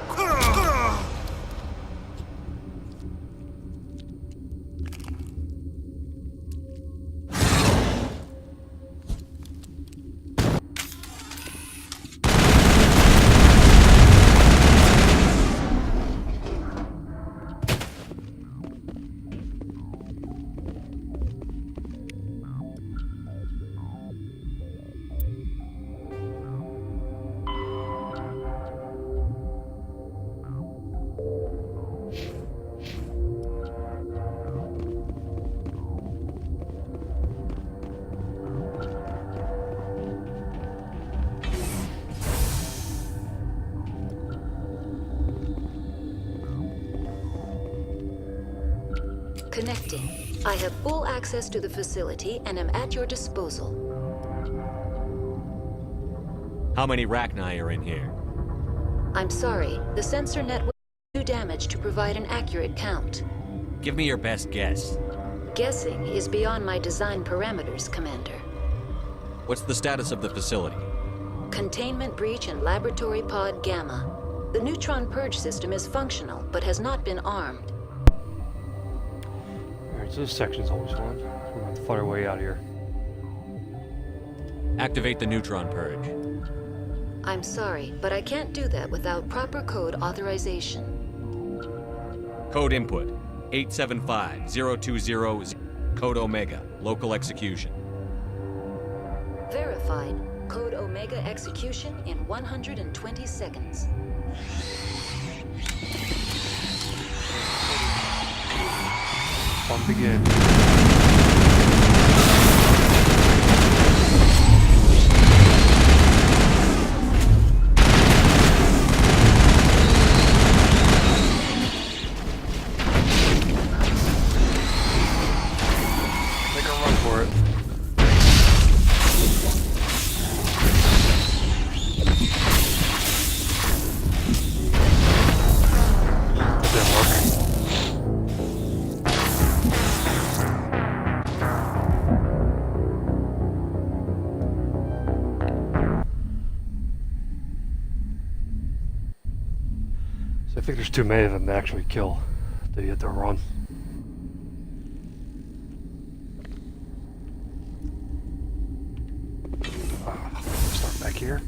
Connecting. I have full access to the facility and am at your disposal. How many Rachni are in here? I'm sorry, the sensor network is too damaged to provide an accurate count. Give me your best guess. Guessing is beyond my design parameters, Commander. What's the status of the facility? Containment breach in Laboratory Pod Gamma. The neutron purge system is functional, but has not been armed. Alright, so this section's always fun. We're gonna have to fight our way out here. Activate the neutron purge. I'm sorry, but I can't do that without proper code authorization. Code input 875-020, code Omega, local execution. Verified. Code Omega execution in 120 seconds. Fun begin. Make a run for it. think there's too many of them to actually kill. They get to run. Start back here.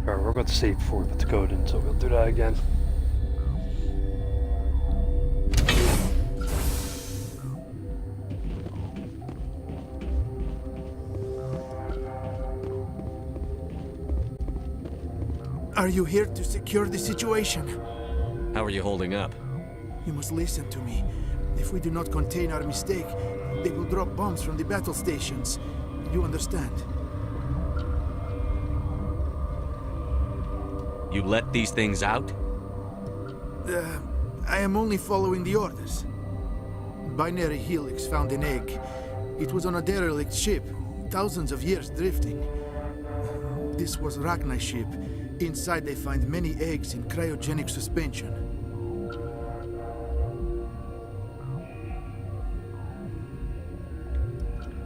Alright, we're going to save before we put the code in, so we'll do that again. Are you here to secure the situation? How are you holding up? You must listen to me. If we do not contain our mistake, they will drop bombs from the battle stations. You understand? You let these things out? I am only following the orders. Binary Helix found an egg. It was on a derelict ship, thousands of years drifting. This was Rachni's ship. Inside they find many eggs in cryogenic suspension.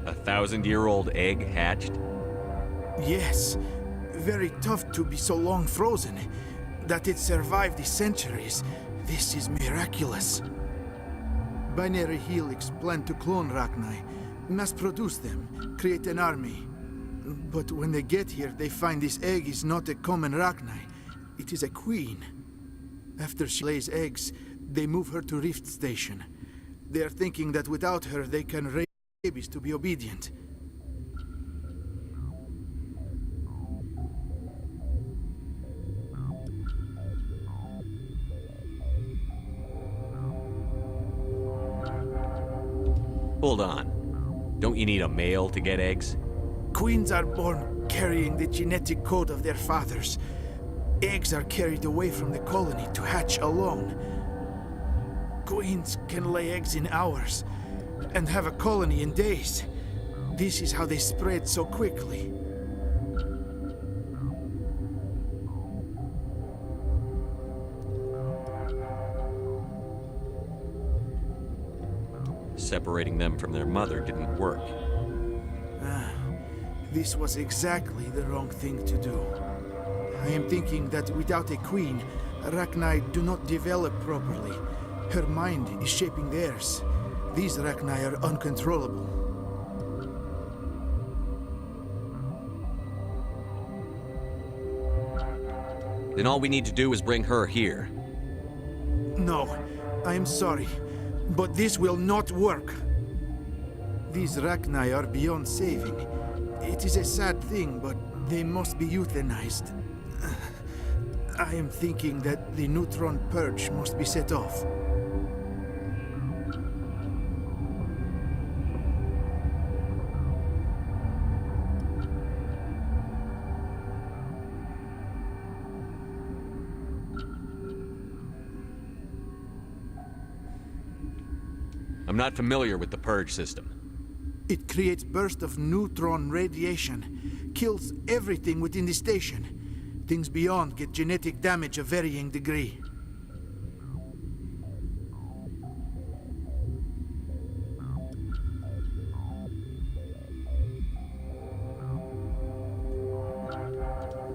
A 1,000-year-old egg hatched? Yes. Very tough to be so long frozen. That it survived the centuries. This is miraculous. Binary Helix planned to clone Rachni, mass produce them, create an army. But when they get here, they find this egg is not a common Rachni. It is a queen. After she lays eggs, they move her to Rift Station. They are thinking that without her, they can raise babies to be obedient. Hold on. Don't you need a male to get eggs? Queens are born carrying the genetic code of their fathers. Eggs are carried away from the colony to hatch alone. Queens can lay eggs in hours and have a colony in days. This is how they spread so quickly. Separating them from their mother didn't work. This was exactly the wrong thing to do. I am thinking that without a queen, Rachni do not develop properly. Her mind is shaping theirs. These Rachni are uncontrollable. Then all we need to do is bring her here. No, I am sorry, but this will not work. These Rachni are beyond saving. It is a sad thing, but they must be euthanized. I am thinking that the neutron purge must be set off. I'm not familiar with the purge system. It creates bursts of neutron radiation, kills everything within the station. Things beyond get genetic damage of varying degree.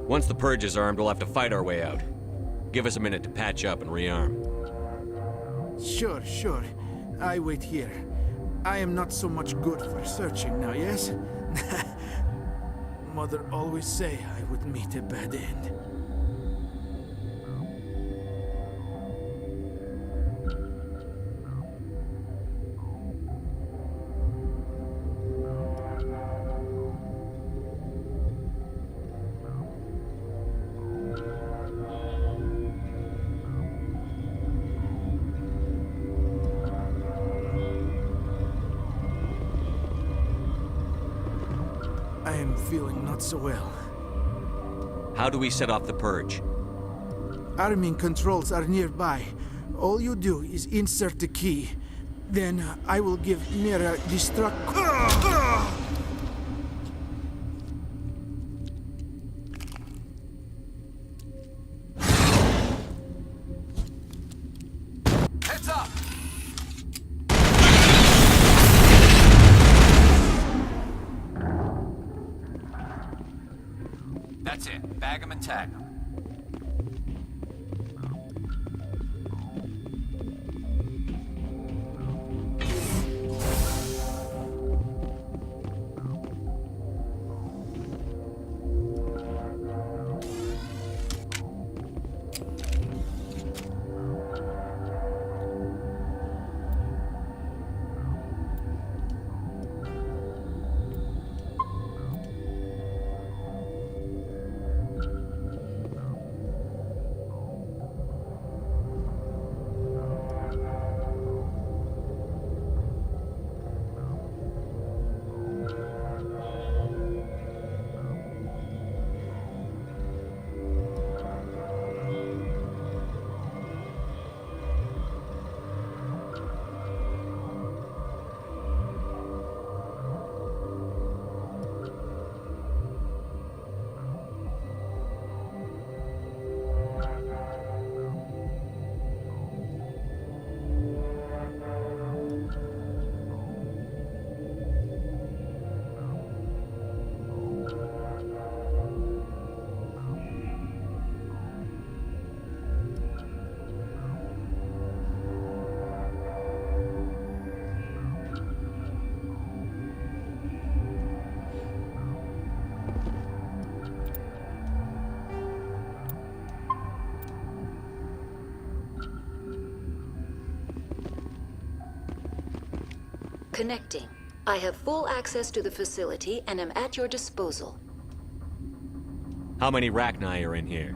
Once the purge is armed, we'll have to fight our way out. Give us a minute to patch up and rearm. Sure, sure. I wait here. I am not so much good for searching now, yes? Mother always say I would meet a bad end. I am feeling not so well. How do we set off the purge? Arming controls are nearby. All you do is insert the key. Then I will give Mira destruct. Heads up! That's it. Bag 'em and tag 'em. Connecting. I have full access to the facility and am at your disposal. How many Rachni are in here?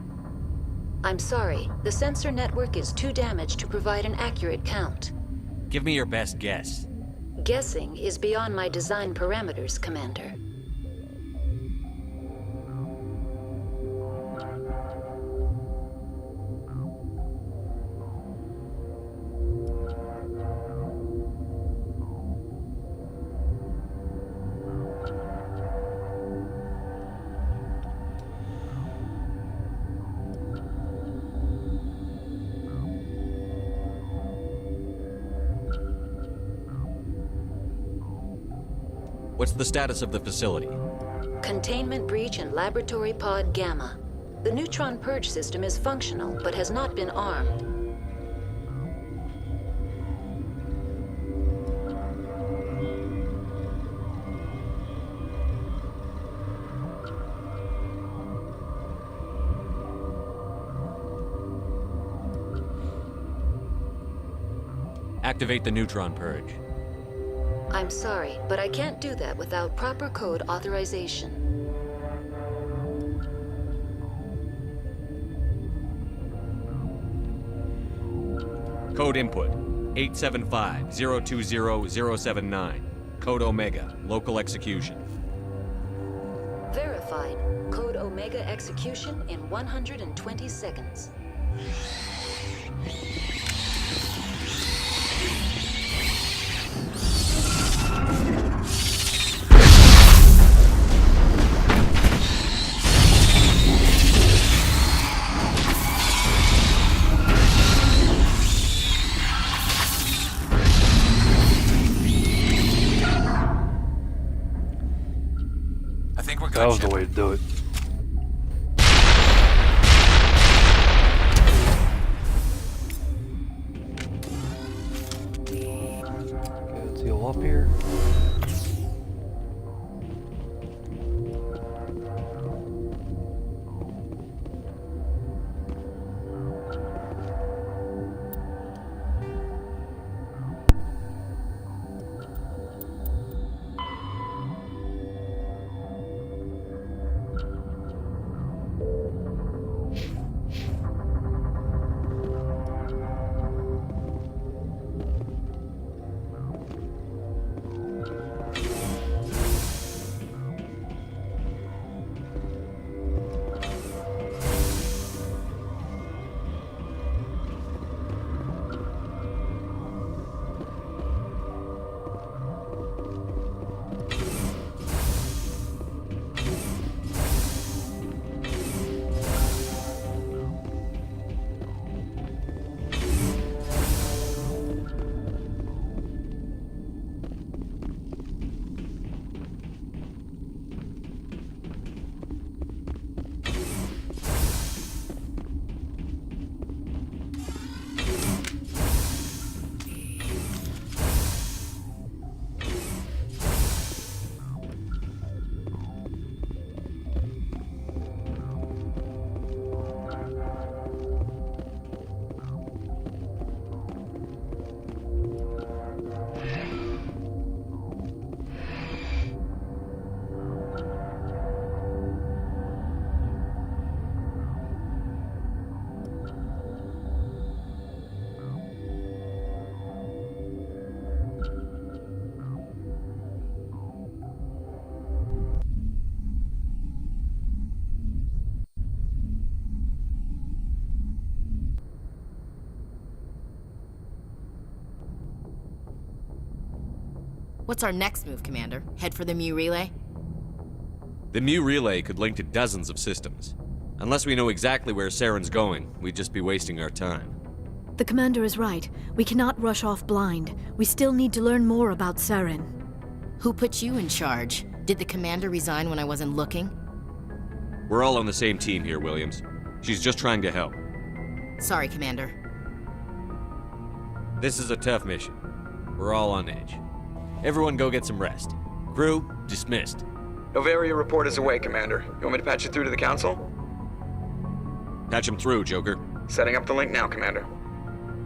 I'm sorry, the sensor network is too damaged to provide an accurate count. Give me your best guess. Guessing is beyond my design parameters, Commander. What's the status of the facility? Containment breach in Laboratory Pod Gamma. The neutron purge system is functional, but has not been armed. Activate the neutron purge. I'm sorry, but I can't do that without proper code authorization. Code input 875-020-079. Code Omega, local execution. Verified. Code Omega execution in 120 seconds. That was the way to do it. Okay, let's heal up here. What's our next move, Commander? Head for the Mu Relay? The Mu Relay could link to dozens of systems. Unless we know exactly where Saren's going, we'd just be wasting our time. The commander is right. We cannot rush off blind. We still need to learn more about Saren. Who put you in charge? Did the commander resign when I wasn't looking? We're all on the same team here, Williams. She's just trying to help. Sorry, Commander. This is a tough mission. We're all on edge. Everyone go get some rest. Crew, dismissed. Novaria report is away, Commander. You want me to patch you through to the Council? Patch him through, Joker. Setting up the link now, Commander.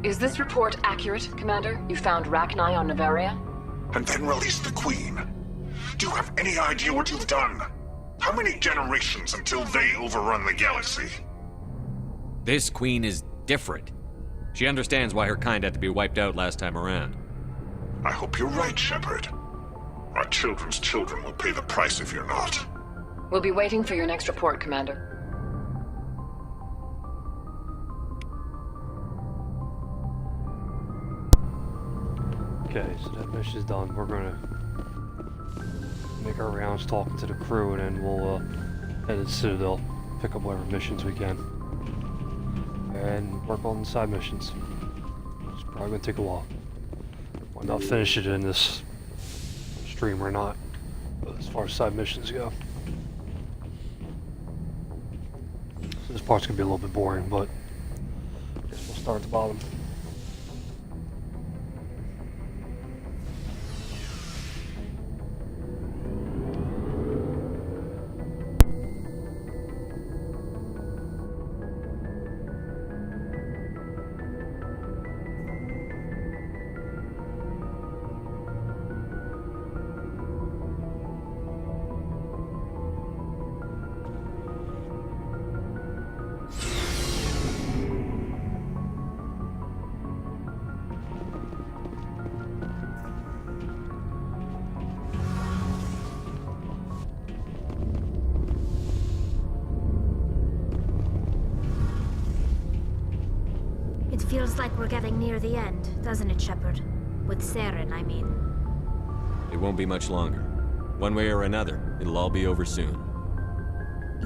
Is this report accurate, Commander? You found Rachni on Novaria? And then released the Queen. Do you have any idea what you've done? How many generations until they overrun the galaxy? This Queen is different. She understands why her kind had to be wiped out last time around. I hope you're right, Shepard. Our children's children will pay the price if you're not. We'll be waiting for your next report, Commander. Okay, so that mission's done. We're gonna make our rounds talking to the crew, and then we'll head to the Citadel, pick up whatever missions we can, and work on side missions. It's probably gonna take a while. Might not finish it in this stream or not, but as far as side missions go. So this part's gonna be a little bit boring, but I guess we'll start at the bottom. It feels like we're getting near the end, doesn't it, Shepard? With Saren, I mean. It won't be much longer. One way or another, it'll all be over soon.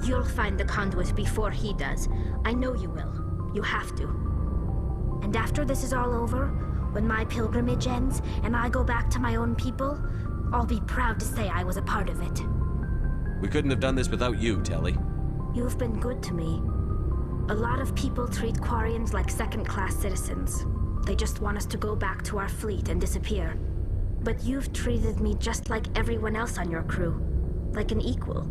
You'll find the conduit before he does. I know you will. You have to. And after this is all over, when my pilgrimage ends and I go back to my own people, I'll be proud to say I was a part of it. We couldn't have done this without you, Telly. You've been good to me. A lot of people treat Quarians like second-class citizens. They just want us to go back to our fleet and disappear. But you've treated me just like everyone else on your crew. Like an equal.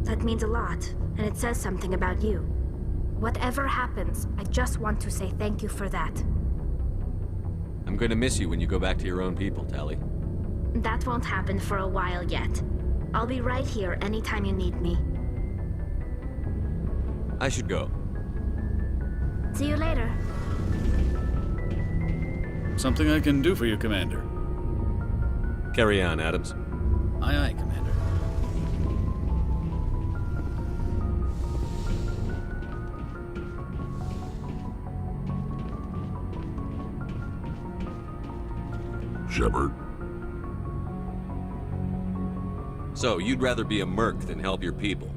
That means a lot, and it says something about you. Whatever happens, I just want to say thank you for that. I'm going to miss you when you go back to your own people, Telly. That won't happen for a while yet. I'll be right here anytime you need me. I should go. See you later. Something I can do for you, Commander. Carry on, Adams. Aye, aye, Commander. Shepard. So, you'd rather be a merc than help your people?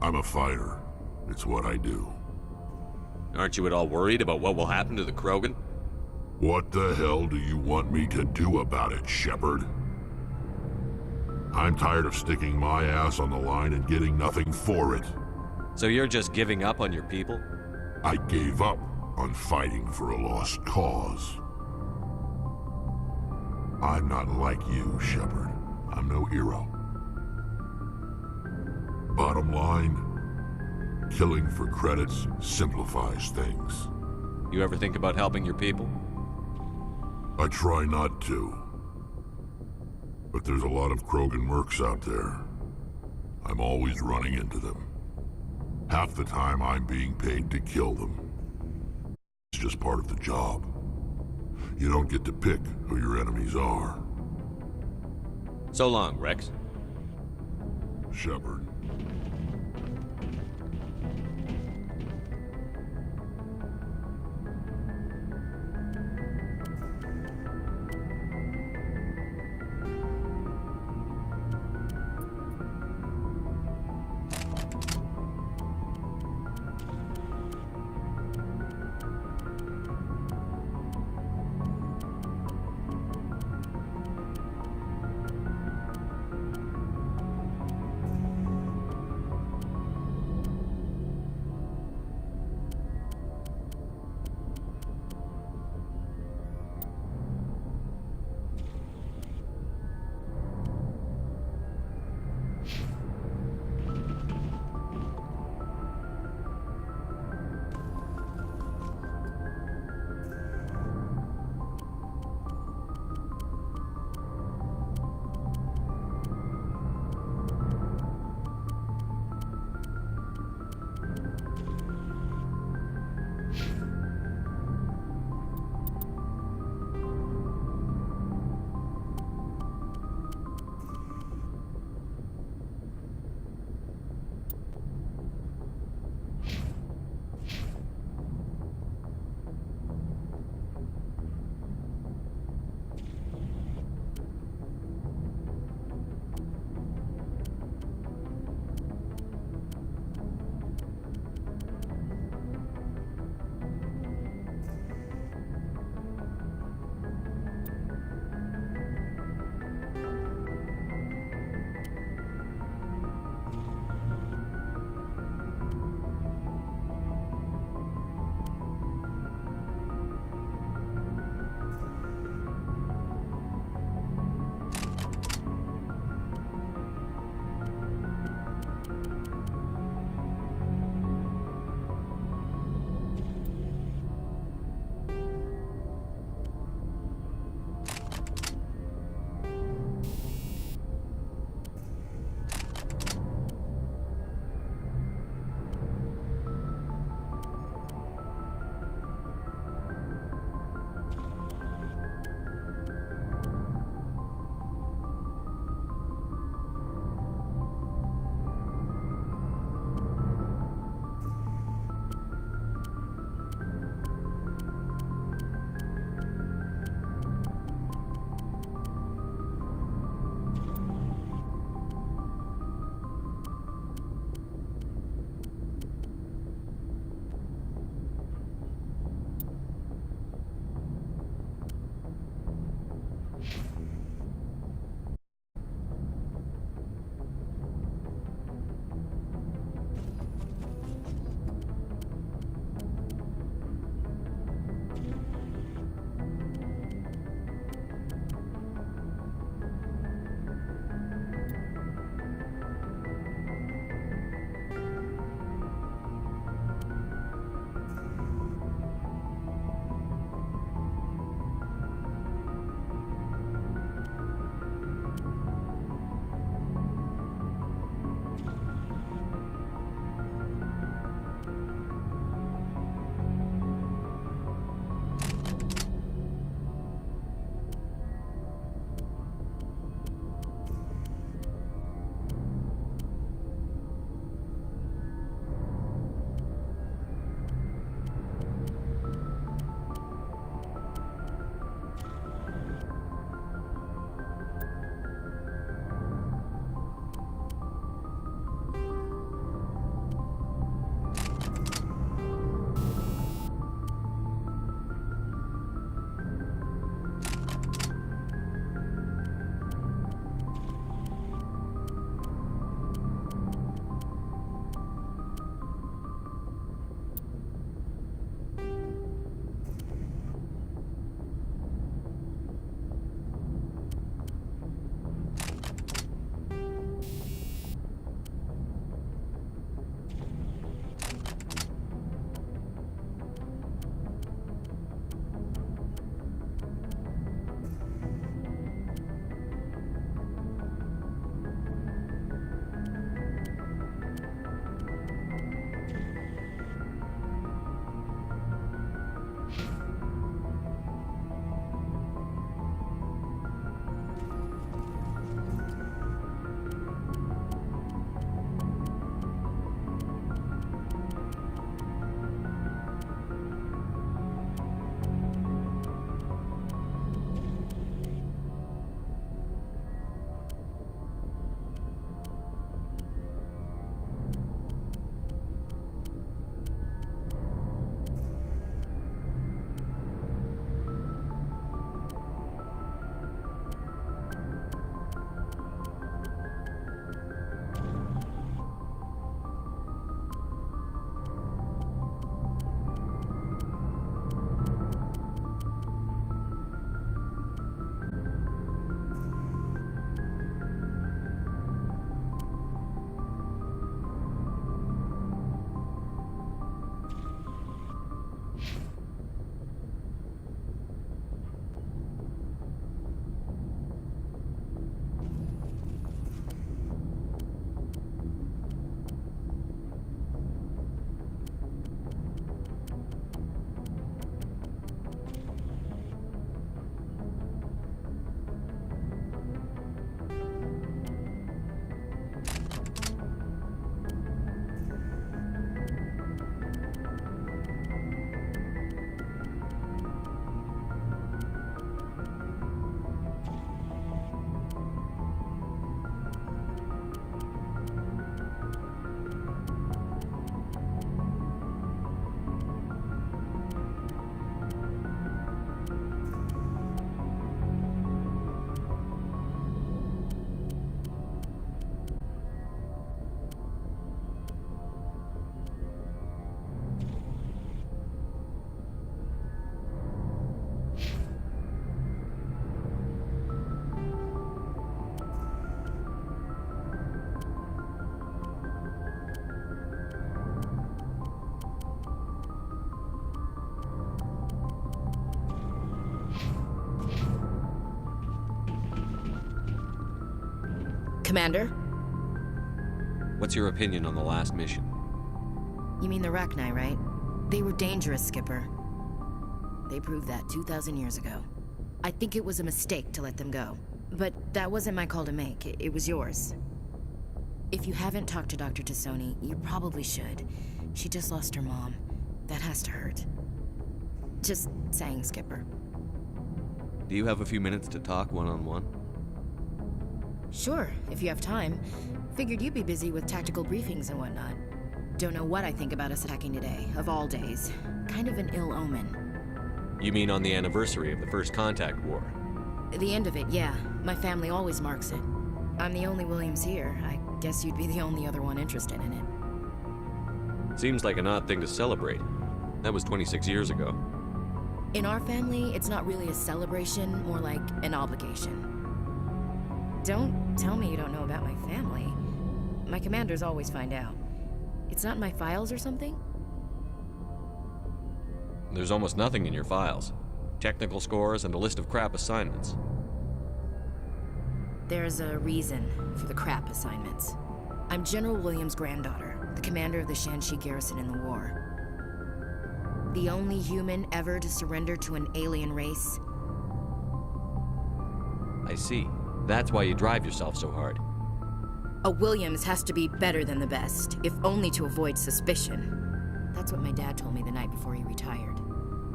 I'm a fighter. It's what I do. Aren't you at all worried about what will happen to the Krogan? What the hell do you want me to do about it, Shepard? I'm tired of sticking my ass on the line and getting nothing for it. So you're just giving up on your people? I gave up on fighting for a lost cause. I'm not like you, Shepard. I'm no hero. Bottom line, killing for credits simplifies things. You ever think about helping your people? I try not to. But there's a lot of Krogan mercs out there. I'm always running into them. Half the time I'm being paid to kill them. It's just part of the job. You don't get to pick who your enemies are. So long, Rex. Shepard. Commander? What's your opinion on the last mission? You mean the Rachni, right? They were dangerous, Skipper. They proved that 2,000 years ago. I think it was a mistake to let them go. But that wasn't my call to make. It was yours. If you haven't talked to Dr. Tassoni, you probably should. She just lost her mom. That has to hurt. Just saying, Skipper. Do you have a few minutes to talk one-on-one? Sure, if you have time. Figured you'd be busy with tactical briefings and whatnot. Don't know what I think about us attacking today, of all days. Kind of an ill omen. You mean on the anniversary of the First Contact War? The end of it, yeah. My family always marks it. I'm the only Williams here. I guess you'd be the only other one interested in it. Seems like an odd thing to celebrate. That was 26 years ago. In our family, it's not really a celebration, more like an obligation. Don't tell me you don't know about my family. My commanders always find out. It's not in my files or something? There's almost nothing in your files. Technical scores and a list of crap assignments. There's a reason for the crap assignments. I'm General Williams' granddaughter, the commander of the Shanxi garrison in the war. The only human ever to surrender to an alien race. I see. That's why you drive yourself so hard. A Williams has to be better than the best, if only to avoid suspicion. That's what my dad told me the night before he retired.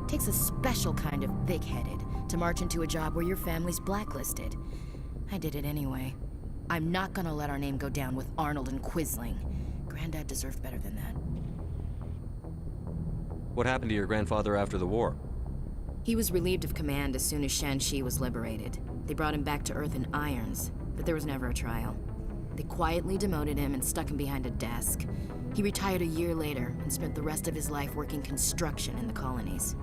Takes a special kind of thick-headed to march into a job where your family's blacklisted. I did it anyway. I'm not gonna let our name go down with Arnold and Quisling. Granddad deserved better than that. What happened to your grandfather after the war? He was relieved of command as soon as Shanxi was liberated. They brought him back to Earth in irons, but there was never a trial. They quietly demoted him and stuck him behind a desk. He retired a year later and spent the rest of his life working construction in the colonies.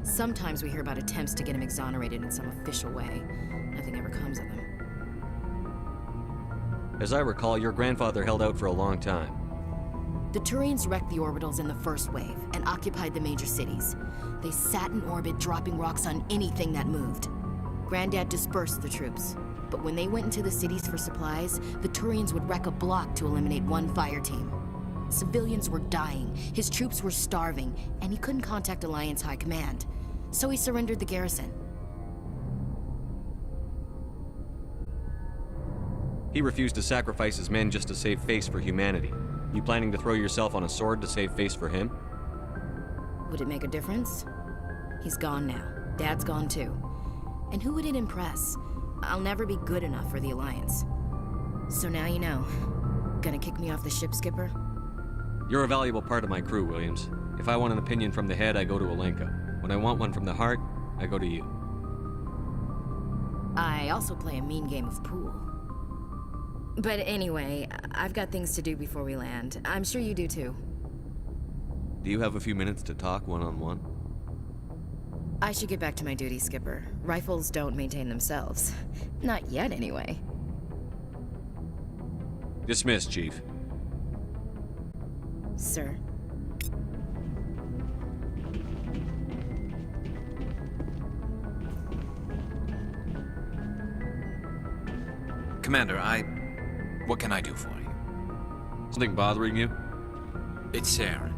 Sometimes we hear about attempts to get him exonerated in some official way. Nothing ever comes of them. As I recall, your grandfather held out for a long time. The Turians wrecked the orbitals in the first wave and occupied the major cities. They sat in orbit, dropping rocks on anything that moved. Granddad dispersed the troops, but when they went into the cities for supplies, the Turians would wreck a block to eliminate one fire team. Civilians were dying, his troops were starving, and he couldn't contact Alliance High Command. So he surrendered the garrison. He refused to sacrifice his men just to save face for humanity. You planning to throw yourself on a sword to save face for him? Would it make a difference? He's gone now. Dad's gone too. And who would it impress? I'll never be good enough for the Alliance. So now you know. Gonna kick me off the ship, Skipper? You're a valuable part of my crew, Williams. If I want an opinion from the head, I go to Alenka. When I want one from the heart, I go to you. I also play a mean game of pool. But anyway, I've got things to do before we land. I'm sure you do too. Do you have a few minutes to talk one-on-one? I should get back to my duty, Skipper. Rifles don't maintain themselves. Not yet, anyway. Dismissed, Chief. Sir. Commander, what can I do for you? Something bothering you? It's Saren.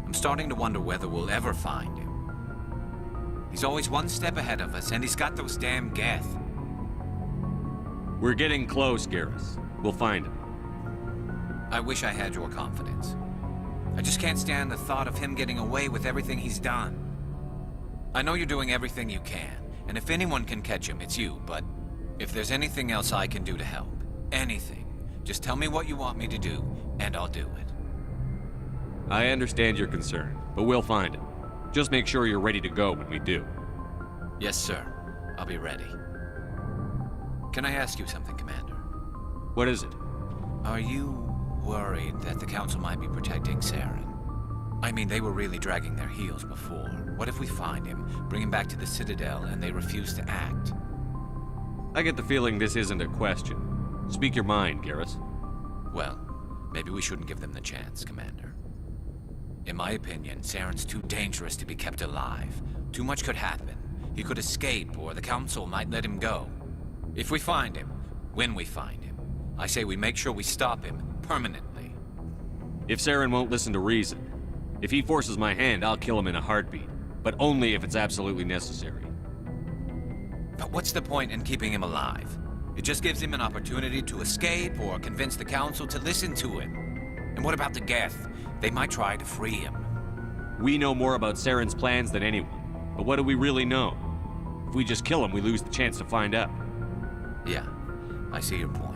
I'm starting to wonder whether we'll ever find him. He's always one step ahead of us, and he's got those damn Geth. We're getting close, Garrus. We'll find him. I wish I had your confidence. I just can't stand the thought of him getting away with everything he's done. I know you're doing everything you can, and if anyone can catch him, it's you, but if there's anything else I can do to help, anything, just tell me what you want me to do, and I'll do it. I understand your concern, but we'll find him. Just make sure you're ready to go when we do. Yes, sir. I'll be ready. Can I ask you something, Commander? What is it? Are you worried that the Council might be protecting Saren? I mean, they were really dragging their heels before. What if we find him, bring him back to the Citadel, and they refuse to act? I get the feeling this isn't a question. Speak your mind, Garrus. Well, maybe we shouldn't give them the chance, Commander. In my opinion, Saren's too dangerous to be kept alive. Too much could happen. He could escape, or the Council might let him go. If we find him, when we find him, I say we make sure we stop him permanently. If Saren won't listen to reason, if he forces my hand, I'll kill him in a heartbeat. But only if it's absolutely necessary. But what's the point in keeping him alive? It just gives him an opportunity to escape or convince the council to listen to him. And what about the Geth? They might try to free him. We know more about Saren's plans than anyone. But what do we really know? If we just kill him, we lose the chance to find out. Yeah, I see your point.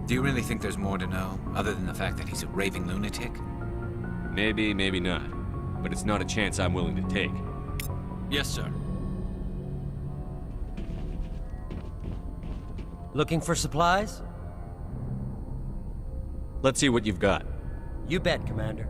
Do you really think there's more to know, other than the fact that he's a raving lunatic? Maybe, maybe not. But it's not a chance I'm willing to take. Yes, sir. Looking for supplies? Let's see what you've got. You bet, Commander.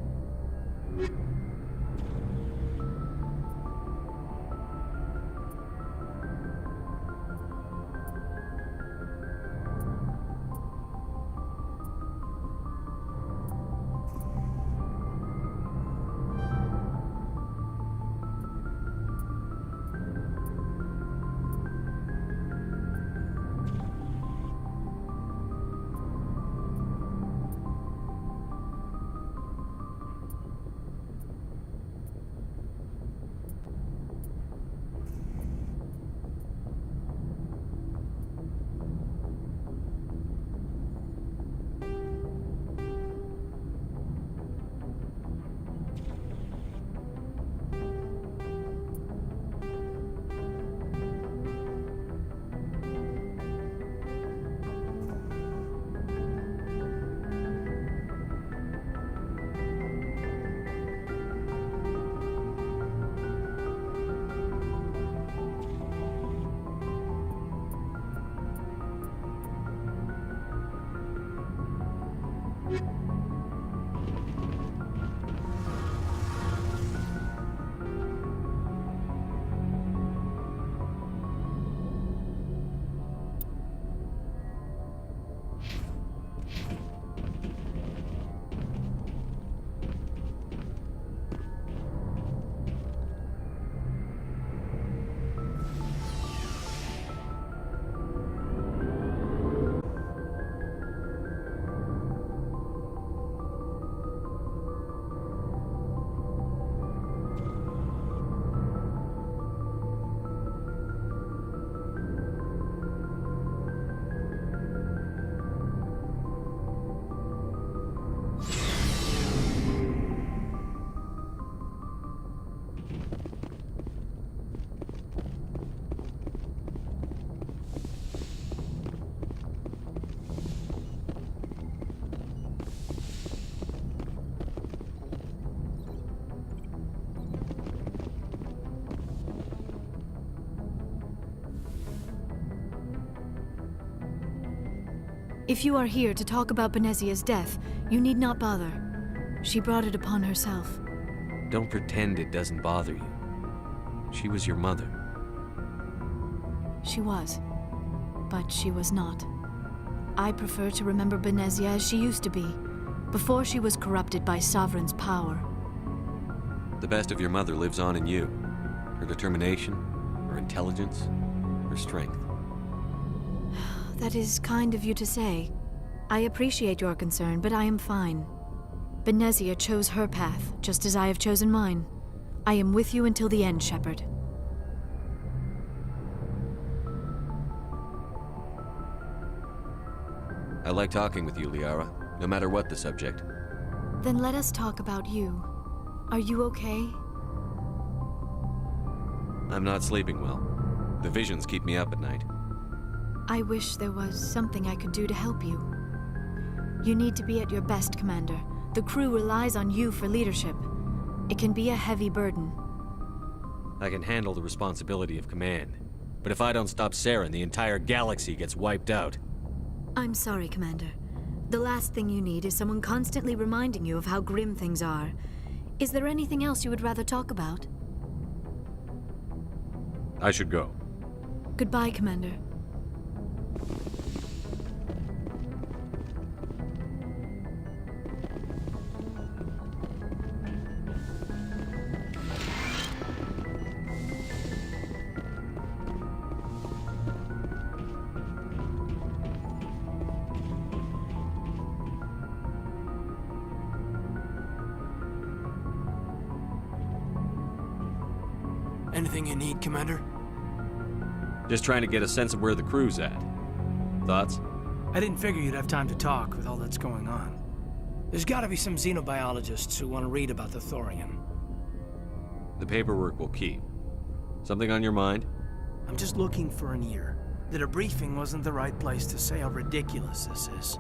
If you are here to talk about Benezia's death, you need not bother. She brought it upon herself. Don't pretend it doesn't bother you. She was your mother. She was. But she was not. I prefer to remember Benezia as she used to be, before she was corrupted by Sovereign's power. The best of your mother lives on in you. Her determination, her intelligence, her strength. That is kind of you to say. I appreciate your concern, but I am fine. Benezia chose her path, just as I have chosen mine. I am with you until the end, Shepard. I like talking with you, Liara, no matter what the subject. Then let us talk about you. Are you okay? I'm not sleeping well. The visions keep me up at night. I wish there was something I could do to help you. You need to be at your best, Commander. The crew relies on you for leadership. It can be a heavy burden. I can handle the responsibility of command. But if I don't stop Saren, the entire galaxy gets wiped out. I'm sorry, Commander. The last thing you need is someone constantly reminding you of how grim things are. Is there anything else you would rather talk about? I should go. Goodbye, Commander. Anything you need, Commander? Just trying to get a sense of where the crew's at. Thoughts? I didn't figure you'd have time to talk with all that's going on. There's gotta be some xenobiologists who want to read about the Thorian. The paperwork will keep. Something on your mind? I'm just looking for an ear. The debriefing wasn't the right place to say how ridiculous this is.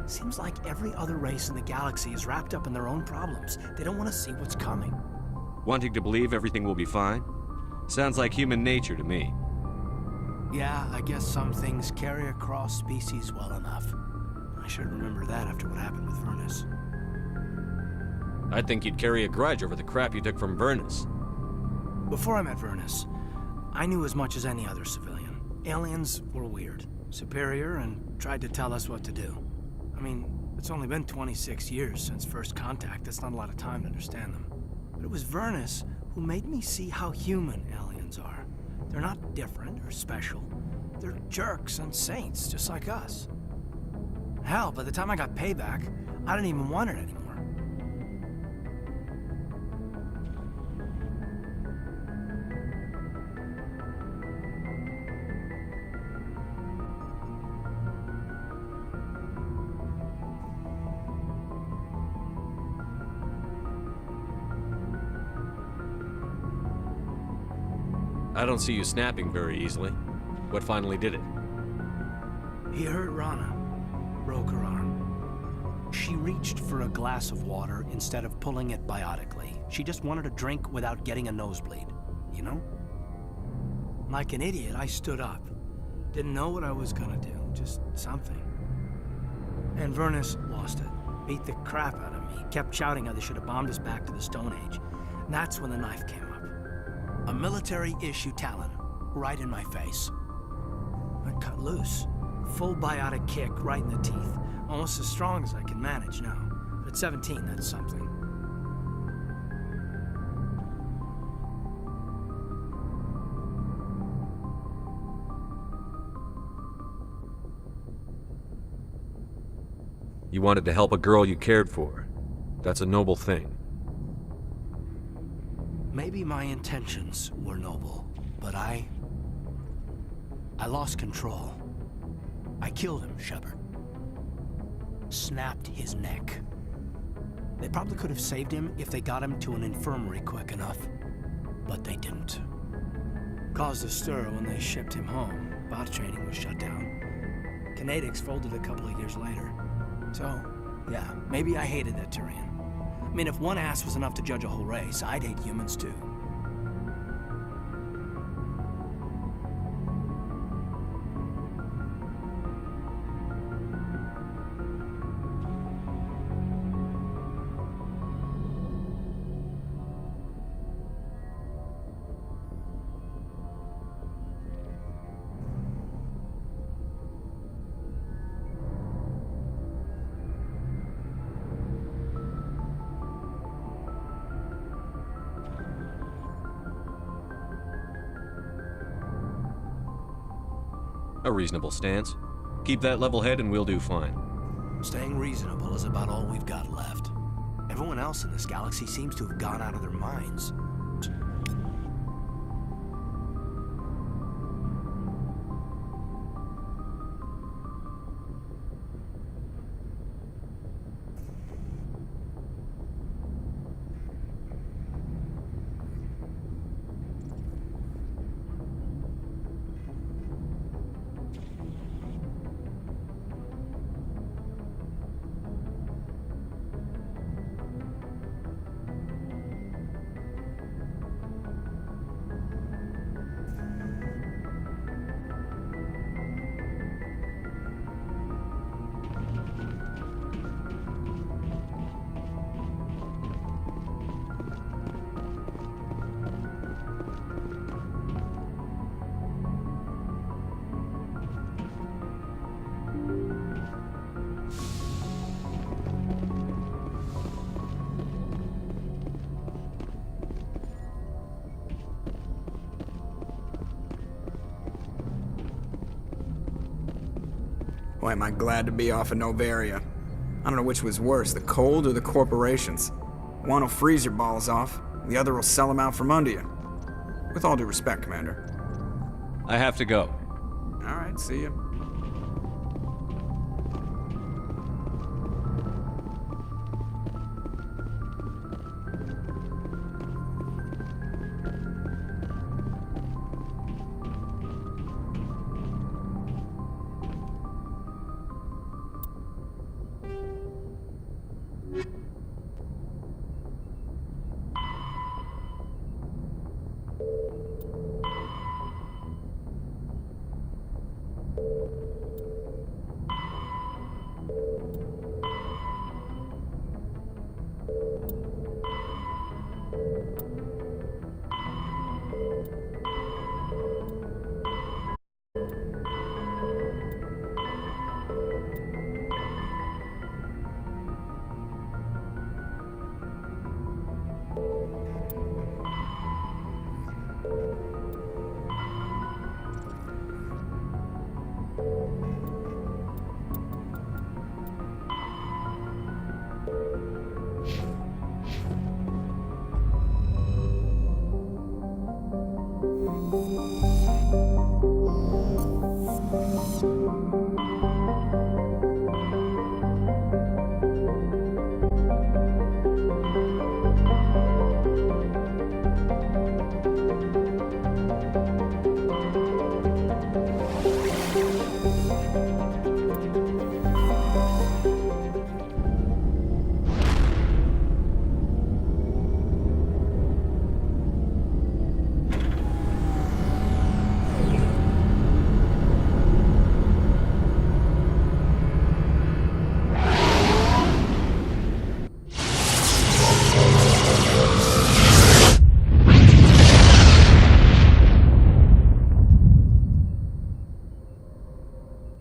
Seems like every other race in the galaxy is wrapped up in their own problems. They don't want to see what's coming. Wanting to believe everything will be fine? Sounds like human nature to me. Yeah, I guess some things carry across species well enough. I should remember that after what happened with Vernus. I'd think you'd carry a grudge over the crap you took from Vernus. Before I met Vernus, I knew as much as any other civilian. Aliens were weird, superior, and tried to tell us what to do. I mean, it's only been 26 years since first contact. That's not a lot of time to understand them. But it was Vernus who made me see how human aliens are. They're not different or special. They're jerks and saints, just like us. Hell, by the time I got payback, I didn't even want it anymore. I don't see you snapping very easily. What finally did it? He hurt Rana. Broke her arm. She reached for a glass of water instead of pulling it biotically. She just wanted a drink without getting a nosebleed, you know? Like an idiot, I stood up. Didn't know what I was gonna do, just something. And Vernus lost it. Beat the crap out of me. Kept shouting how they should have bombed us back to the Stone Age. And that's when the knife came up. A military-issue talon, right in my face. I cut loose. Full biotic kick right in the teeth. Almost as strong as I can manage now. But at 17, that's something. You wanted to help a girl you cared for. That's a noble thing. Maybe my intentions were noble, but I lost control. I killed him, Shepard. Snapped his neck. They probably could have saved him if they got him to an infirmary quick enough, but they didn't. Caused a stir when they shipped him home. Bot training was shut down. Kinetics folded a couple of years later. So, yeah, maybe I hated that Turian. I mean, if one ass was enough to judge a whole race, I'd hate humans too. A reasonable stance. Keep that level head and we'll do fine. Staying reasonable is about all we've got left. Everyone else in this galaxy seems to have gone out of their minds. Boy, am I glad to be off of Novaria. I don't know which was worse, the cold or the corporations. One will freeze your balls off, the other will sell them out from under you. With all due respect, Commander. I have to go. All right, see ya.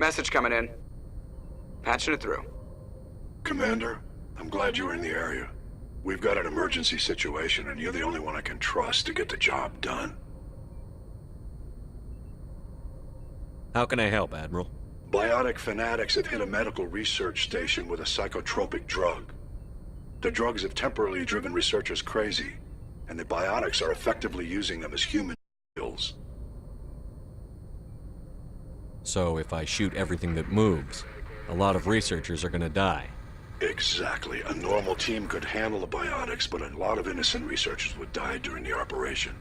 Message coming in. Patching it through. Commander, I'm glad you were in the area. We've got an emergency situation, and you're the only one I can trust to get the job done. How can I help, Admiral? Biotic fanatics have hit a medical research station with a psychotropic drug. The drugs have temporarily driven researchers crazy, and the biotics are effectively using them as human pills. So if I shoot everything that moves, a lot of researchers are gonna die. Exactly. A normal team could handle the biotics, but a lot of innocent researchers would die during the operation.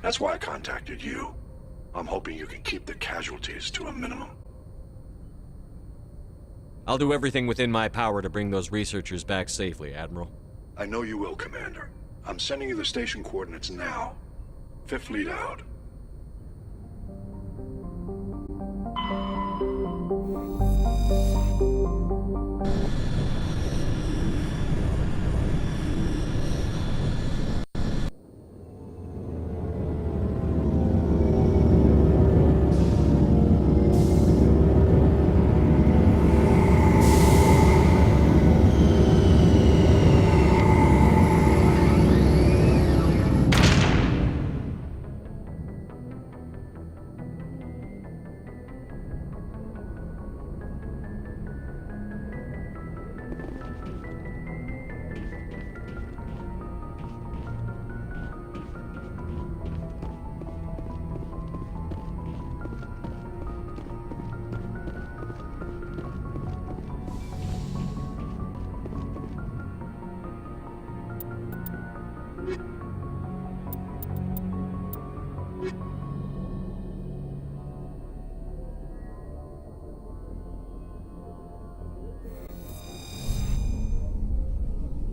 That's why I contacted you. I'm hoping you can keep the casualties to a minimum. I'll do everything within my power to bring those researchers back safely, Admiral. I know you will, Commander. I'm sending you the station coordinates now. Fifth Fleet out.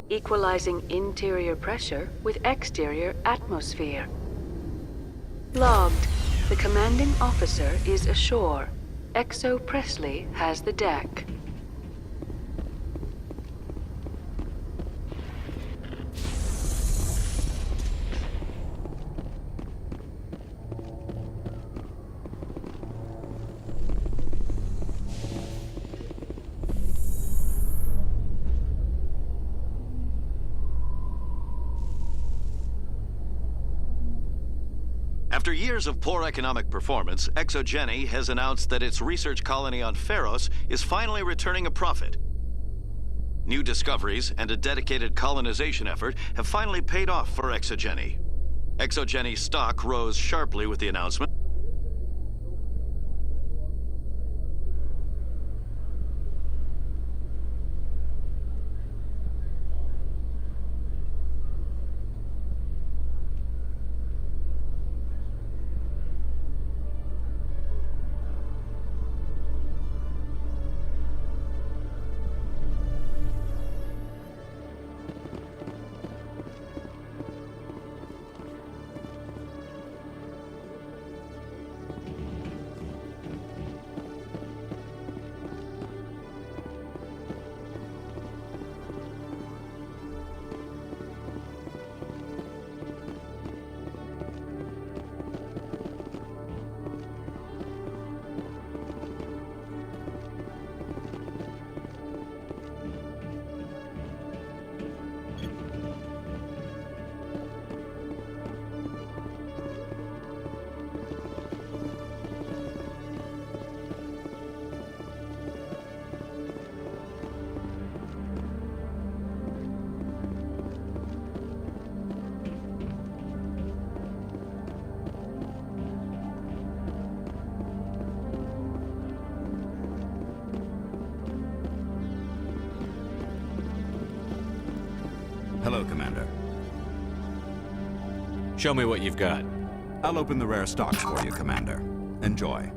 Equalizing interior pressure with exterior atmosphere. Logged. The commanding officer is ashore. Exo Presley has the deck. After years of poor economic performance, Exogeny has announced that its research colony on Pharos is finally returning a profit. New discoveries and a dedicated colonization effort have finally paid off for Exogeny. ExoGeni stock rose sharply with the announcement. Hello, Commander. Show me what you've got. I'll open the rare stocks for you, Commander. Enjoy.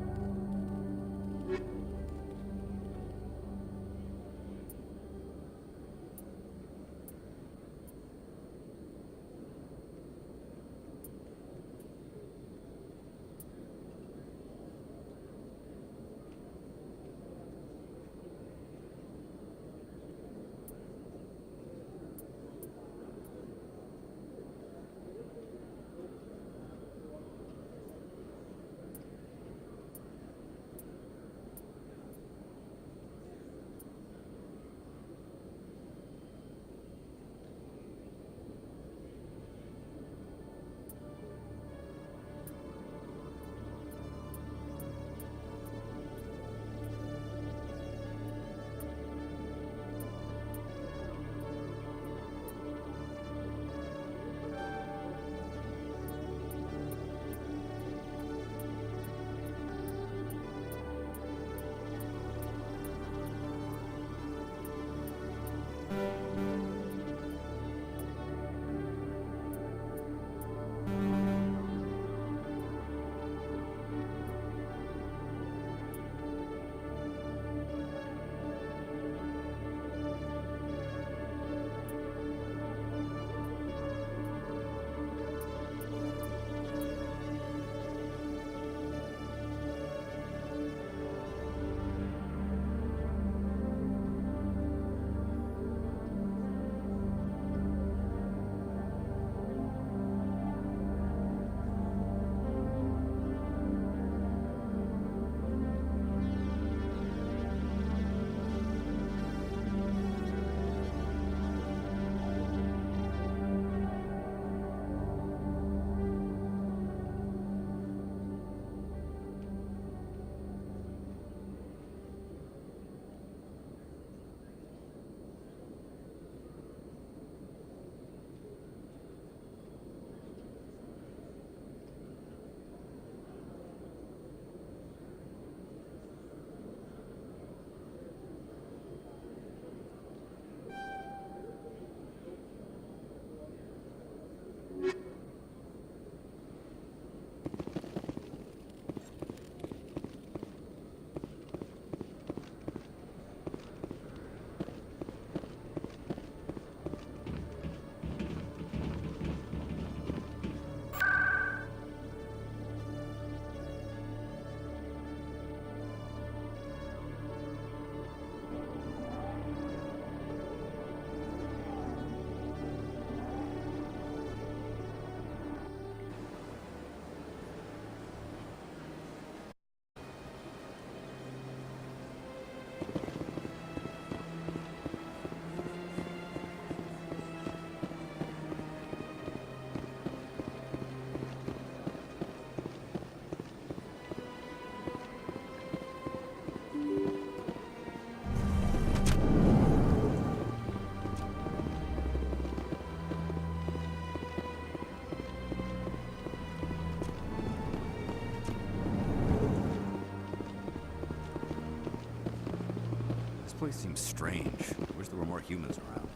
place seems strange. I wish there were more humans around.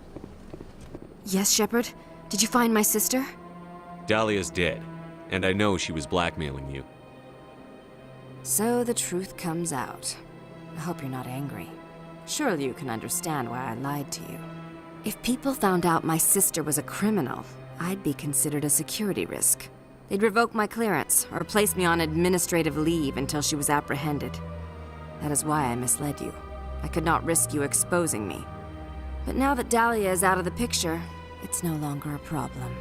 Yes, Shepard? Did you find my sister? Dahlia's dead, and I know she was blackmailing you. So the truth comes out. I hope you're not angry. Surely you can understand why I lied to you. If people found out my sister was a criminal, I'd be considered a security risk. They'd revoke my clearance or place me on administrative leave until she was apprehended. That is why I misled you. I could not risk you exposing me. But now that Dahlia is out of the picture, it's no longer a problem.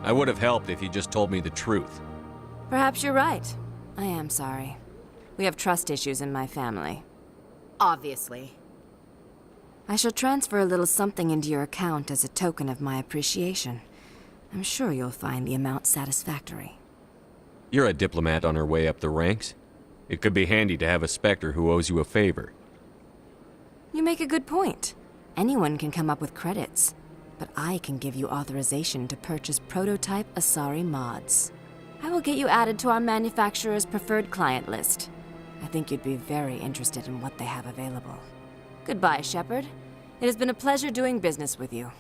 I would have helped if you just told me the truth. Perhaps you're right. I am sorry. We have trust issues in my family. Obviously. I shall transfer a little something into your account as a token of my appreciation. I'm sure you'll find the amount satisfactory. You're a diplomat on her way up the ranks. It could be handy to have a Spectre who owes you a favor. You make a good point. Anyone can come up with credits, but I can give you authorization to purchase prototype Asari mods. I will get you added to our manufacturer's preferred client list. I think you'd be very interested in what they have available. Goodbye, Shepard. It has been a pleasure doing business with you.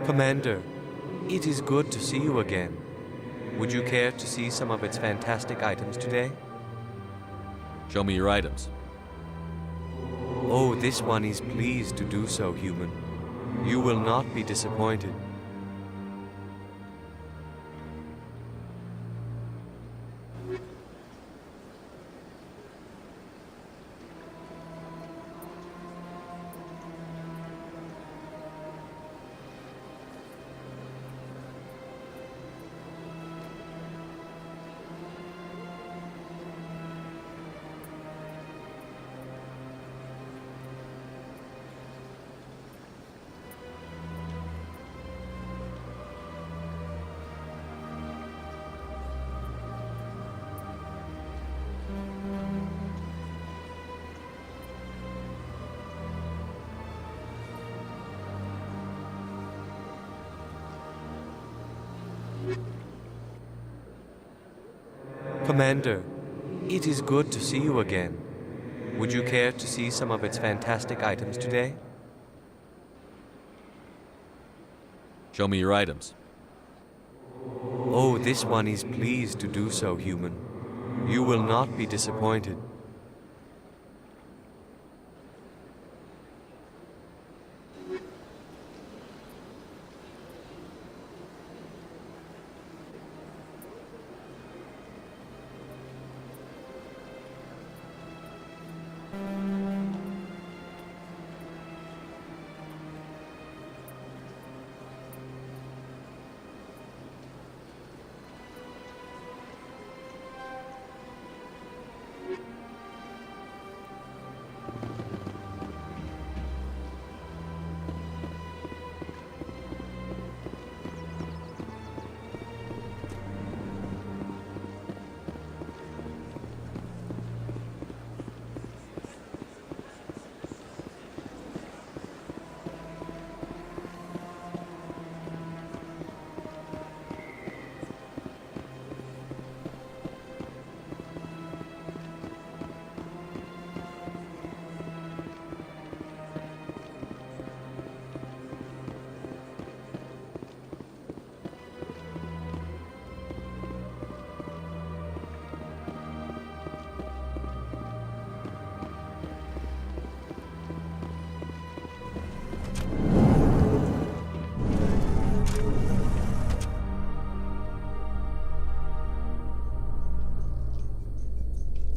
Commander, it is good to see you again. Would you care to see some of its fantastic items today? Show me your items. Oh, this one is pleased to do so, human. You will not be disappointed. Commander, it is good to see you again. Would you care to see some of its fantastic items today? Show me your items. Oh, this one is pleased to do so, human. You will not be disappointed.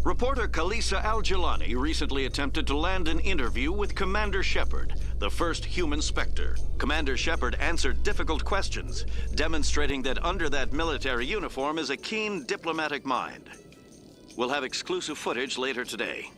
Reporter Kalisa Al-Jilani recently attempted to land an interview with Commander Shepard, the first human Spectre. Commander Shepard answered difficult questions, demonstrating that under that military uniform is a keen diplomatic mind. We'll have exclusive footage later today.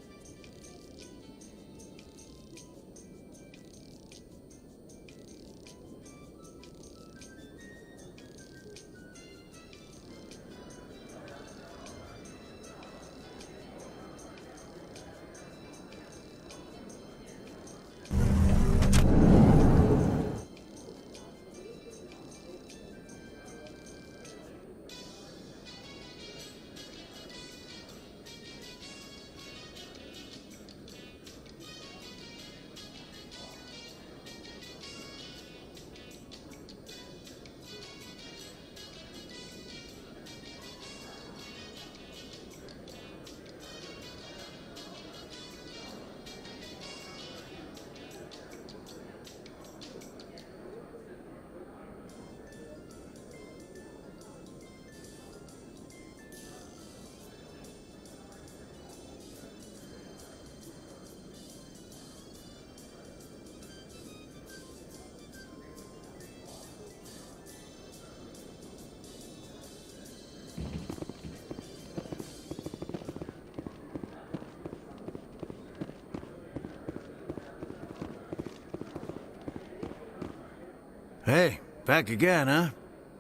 Hey, back again, huh?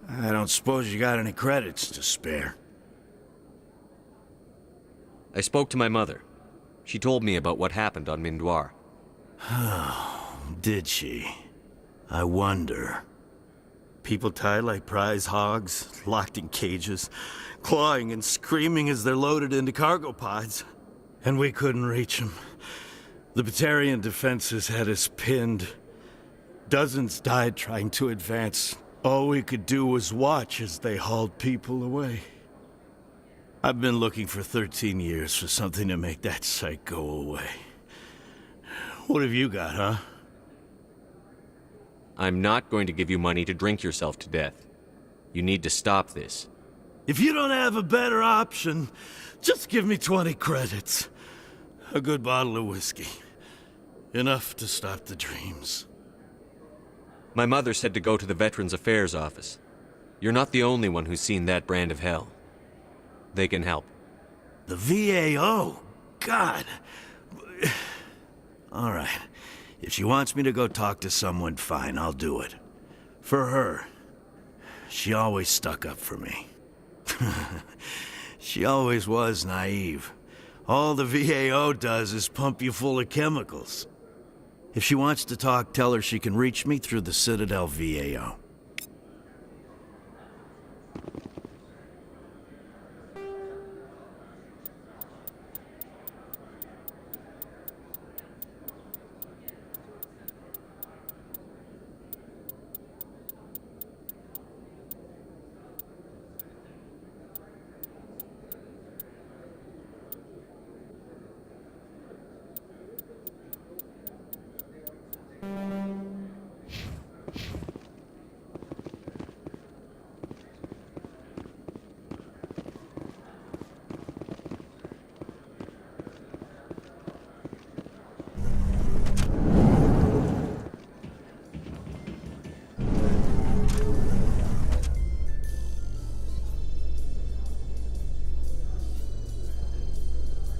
I don't suppose you got any credits to spare. I spoke to my mother. She told me about what happened on Mindoir. Did she? I wonder. People tied like prize hogs, locked in cages, clawing and screaming as they're loaded into cargo pods. And we couldn't reach them. The Batarian defenses had us pinned. Dozens died trying to advance. All we could do was watch as they hauled people away. I've been looking for 13 years for something to make that sight go away. What have you got, huh? I'm not going to give you money to drink yourself to death. You need to stop this. If you don't have a better option, just give me 20 credits. A good bottle of whiskey. Enough to stop the dreams. My mother said to go to the Veterans Affairs office. You're not the only one who's seen that brand of hell. They can help. The VAO? God. All right. If she wants me to go talk to someone, fine, I'll do it. For her. She always stuck up for me. She always was naive. All the VAO does is pump you full of chemicals. If she wants to talk, tell her she can reach me through the Citadel VAO.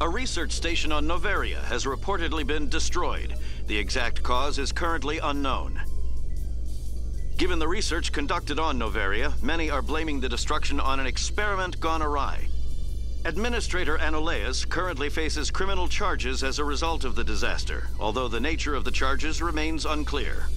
A research station on Noveria has reportedly been destroyed. The exact cause is currently unknown. Given the research conducted on Noveria, many are blaming the destruction on an experiment gone awry. Administrator Anoleus currently faces criminal charges as a result of the disaster, although the nature of the charges remains unclear.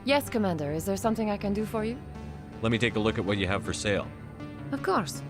Yes, Commander. Is there something I can do for you? Let me take a look at what you have for sale. Of course.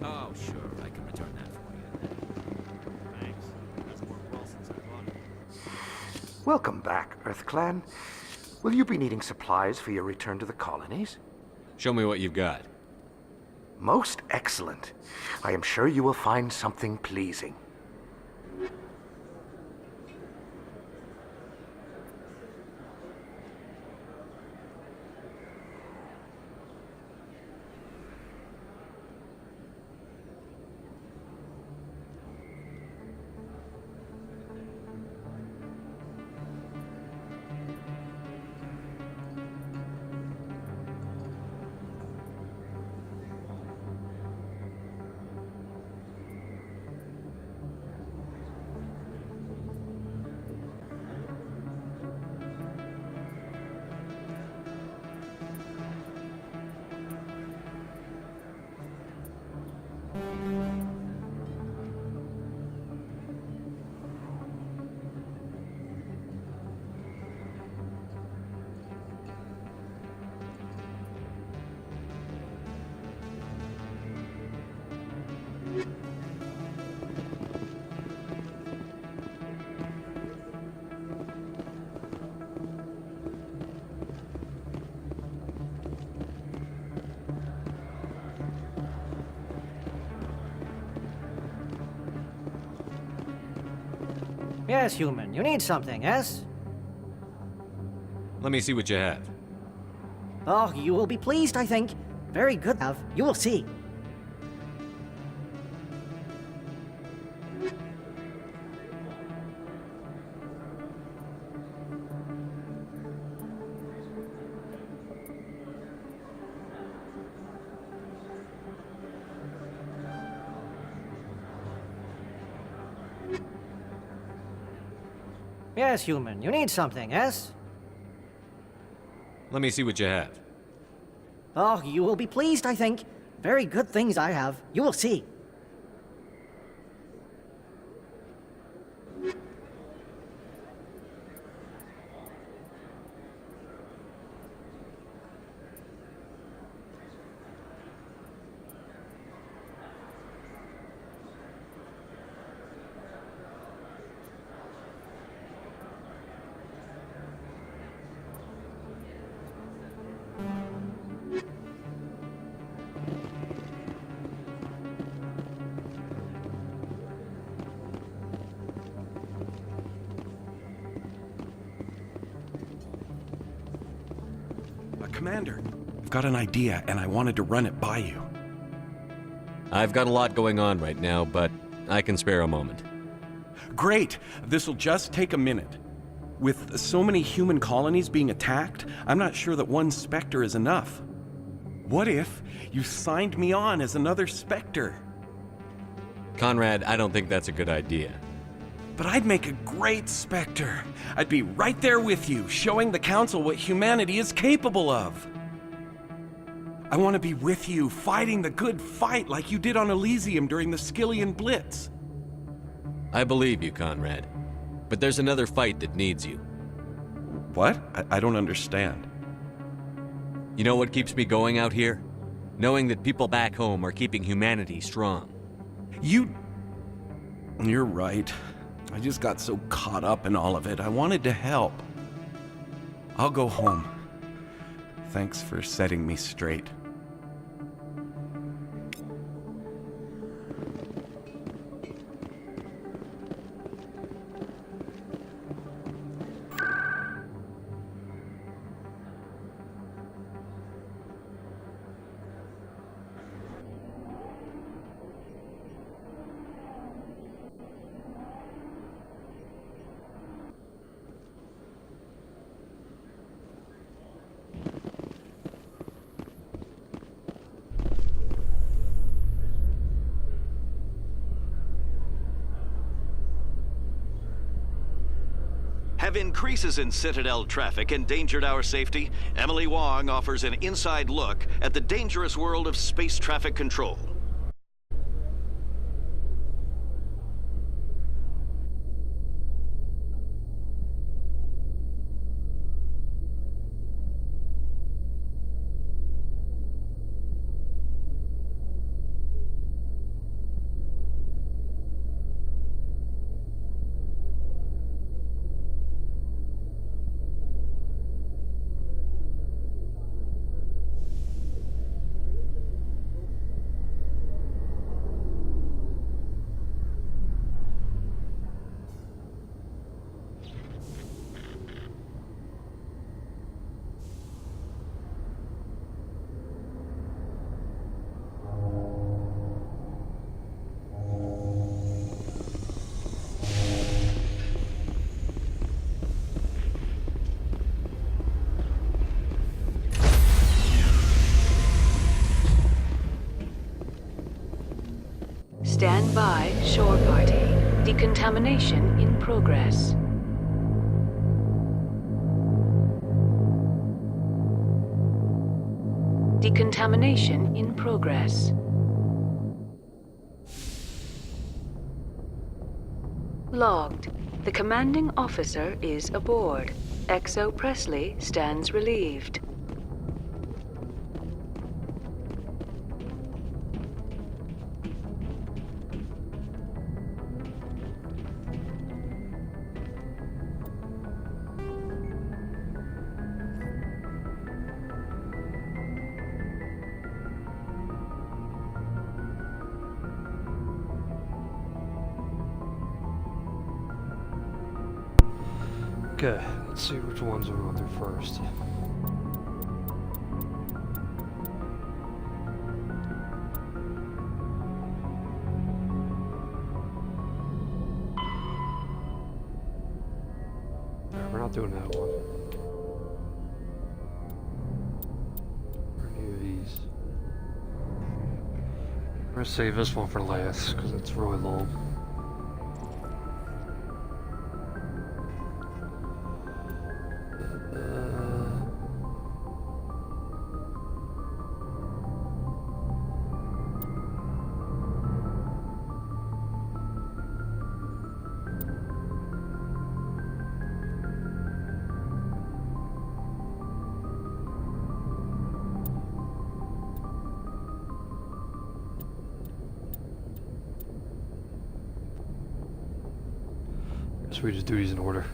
Oh, sure. I can return that for you. Thanks. That's worked well since I bought it. Welcome back, EarthClan. Will you be needing supplies for your return to the colonies? Show me what you've got. Most excellent. I am sure you will find something pleasing. Yes, human. You need something, yes? Let me see what you have. Oh, you will be pleased, I think. Very good. You will see. Yes, human. You need something, yes? Let me see what you have. Oh, you will be pleased, I think. Very good things I have. You will see. Commander, I've got an idea, and I wanted to run it by you. I've got a lot going on right now, but I can spare a moment. Great! This'll just take a minute. With so many human colonies being attacked, I'm not sure that one Spectre is enough. What if you signed me on as another Spectre? Conrad, I don't think that's a good idea. But I'd make a great Spectre. I'd be right there with you, showing the Council what humanity is capable of. I want to be with you, fighting the good fight like you did on Elysium during the Skillian Blitz. I believe you, Conrad. But there's another fight that needs you. What? I don't understand. You know what keeps me going out here? Knowing that people back home are keeping humanity strong. You're right. I just got so caught up in all of it. I wanted to help. I'll go home. Thanks for setting me straight. Have increases in Citadel traffic endangered our safety? Emily Wong offers an inside look at the dangerous world of space traffic control. Stand by, shore party. Decontamination in progress. Decontamination in progress. Logged. The commanding officer is aboard. XO Presley stands relieved. Okay, let's see which ones we're going through first. We're not doing that one. Or any of these. We're gonna save this one for last because it's really long. So we just do these in order.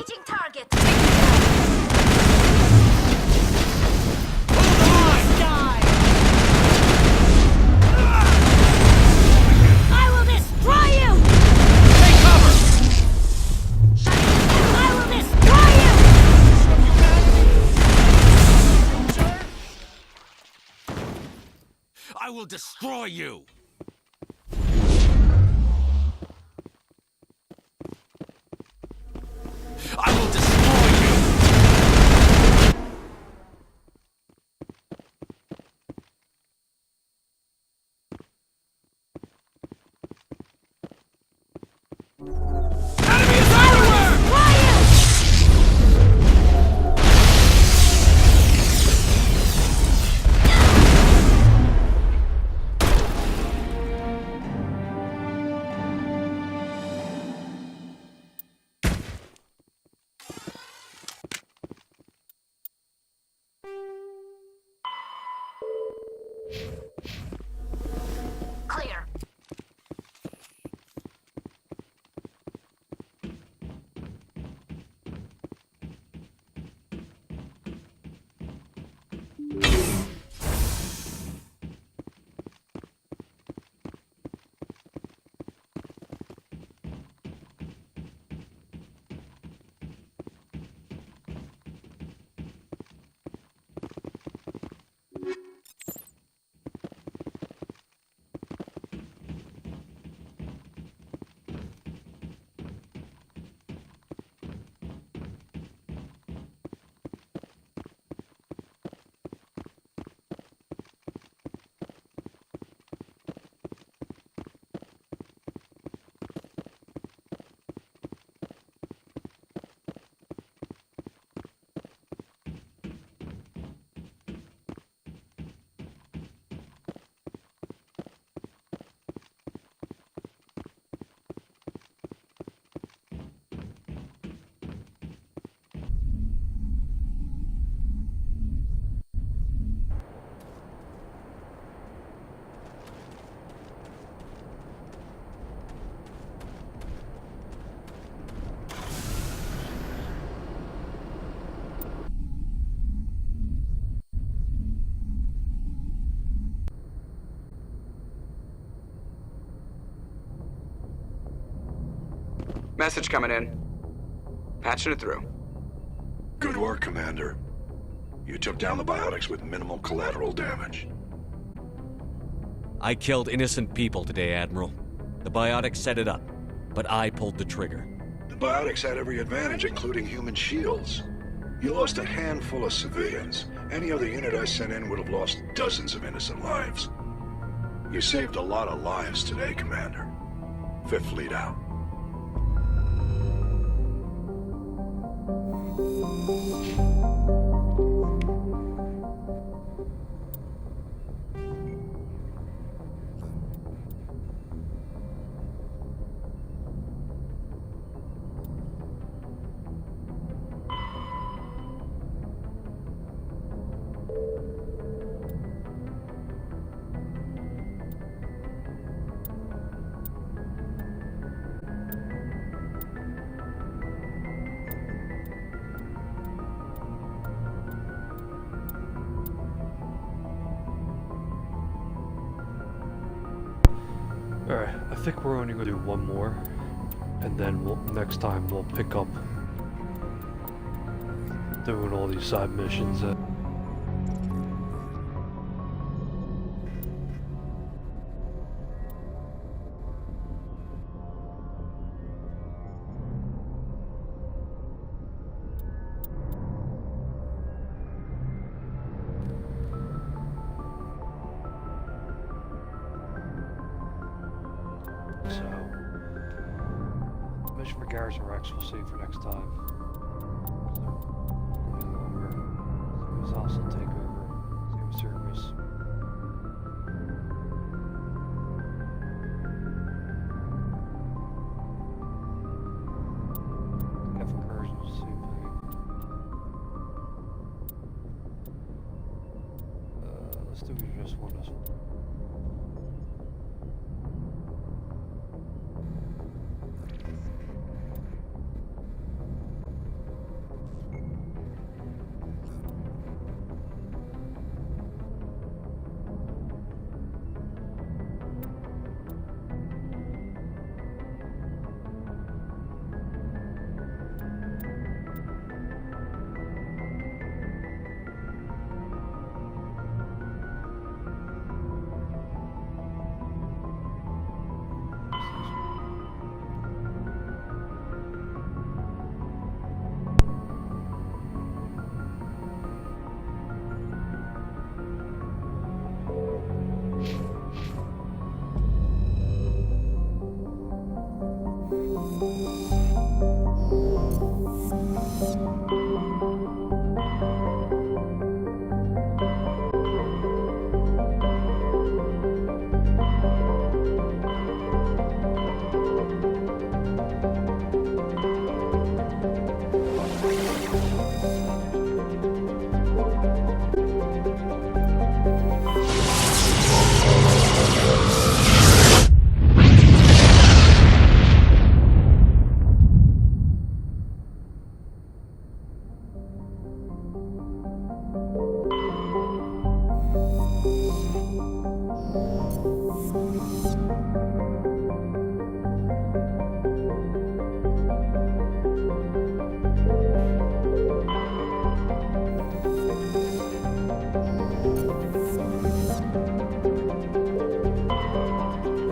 Engaging target. I will destroy you! Take cover! I will destroy you! I will destroy you! I will destroy you! Enemies everywhere! Clear. Message coming in. Patching it through. Good work, Commander. You took down the biotics with minimal collateral damage. I killed innocent people today, Admiral. The biotics set it up, but I pulled the trigger. The biotics had every advantage, including human shields. You lost a handful of civilians. Any other unit I sent in would have lost dozens of innocent lives. You saved a lot of lives today, Commander. Fifth Fleet out. Alright, I think we're only going to do one more, and then next time we'll pick up doing all these side missions. So, mission for Garrison Rex we'll save for next time. It'll be longer. It was also take over. Same service. Get for Incursion, same thing. Let's do just one this one.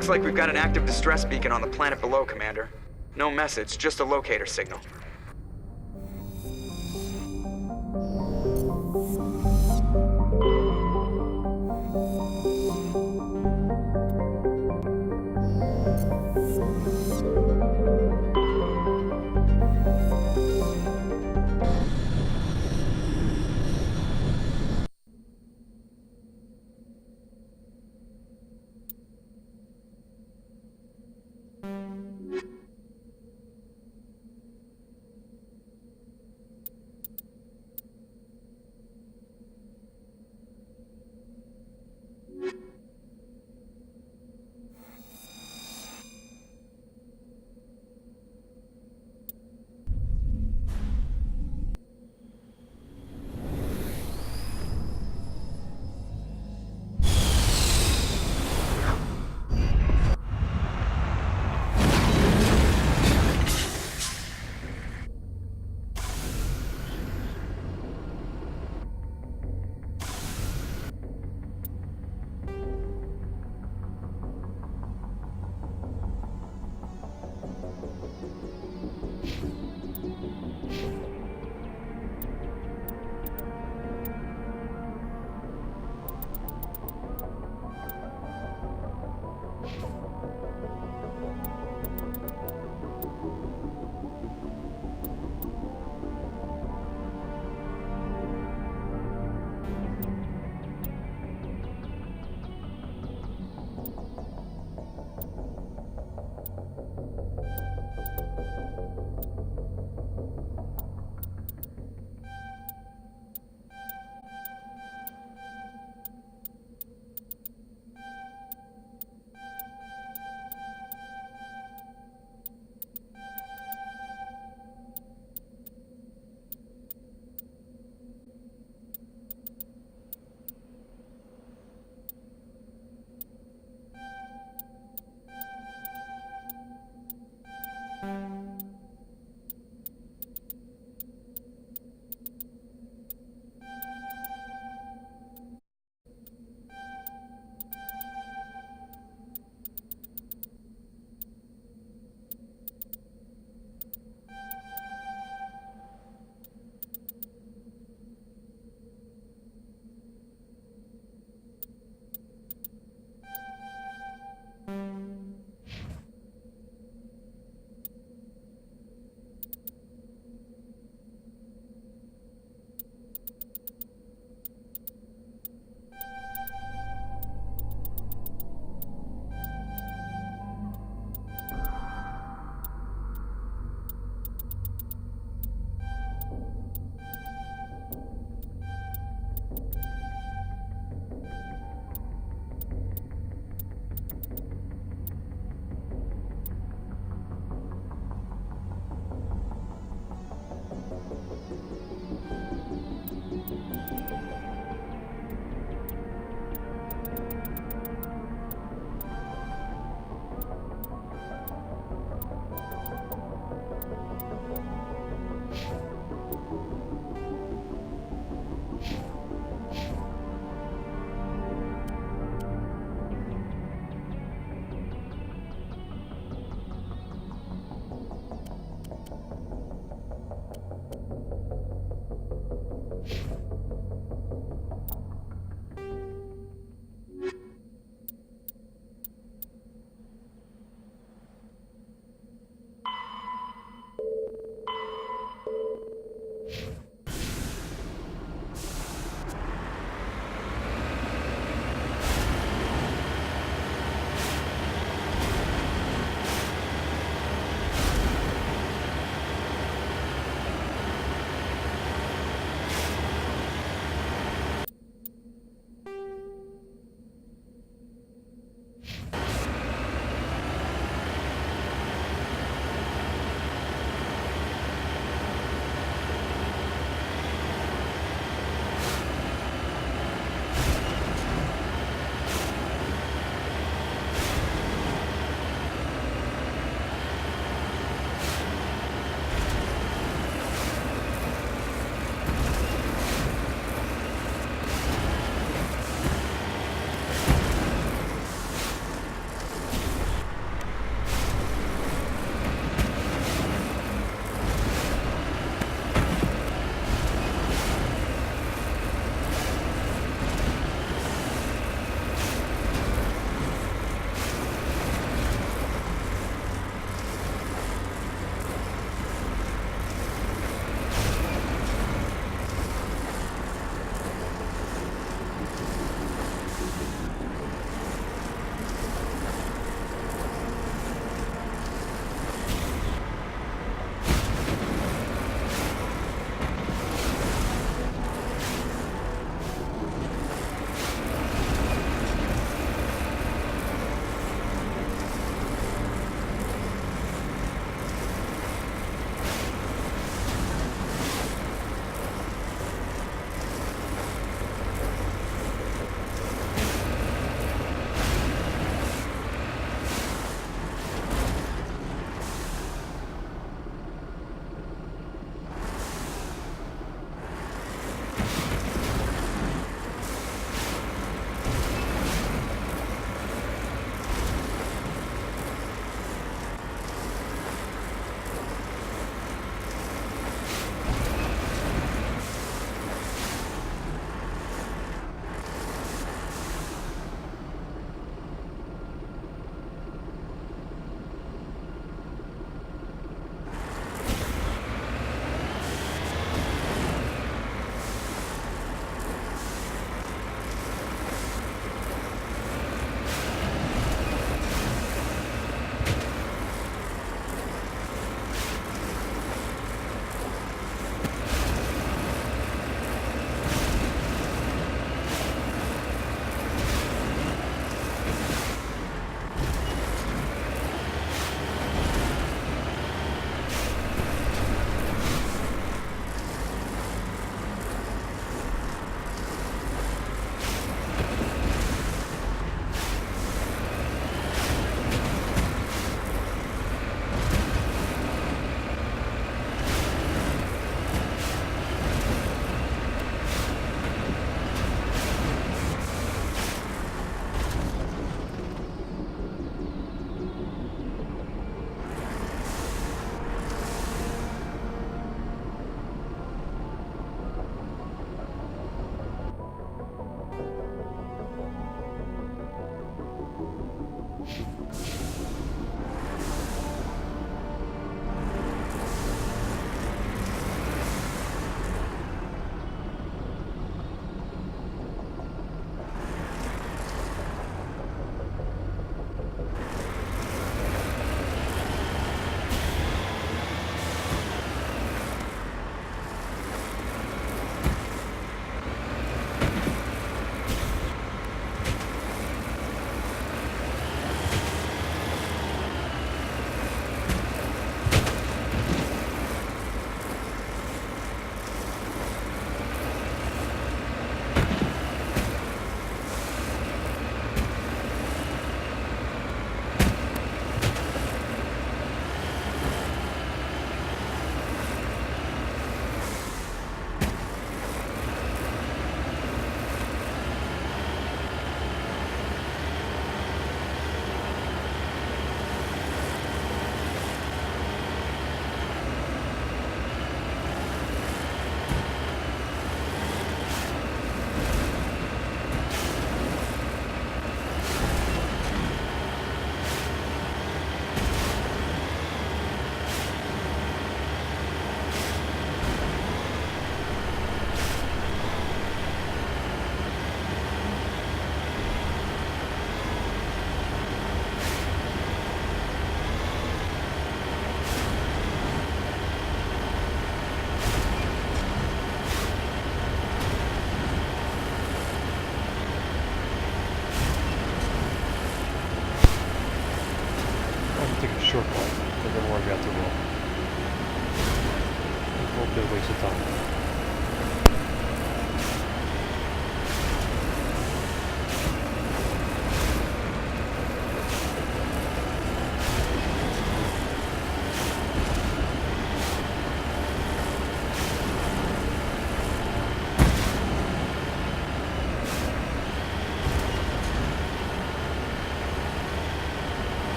Looks like we've got an active distress beacon on the planet below, Commander. No message, just a locator signal.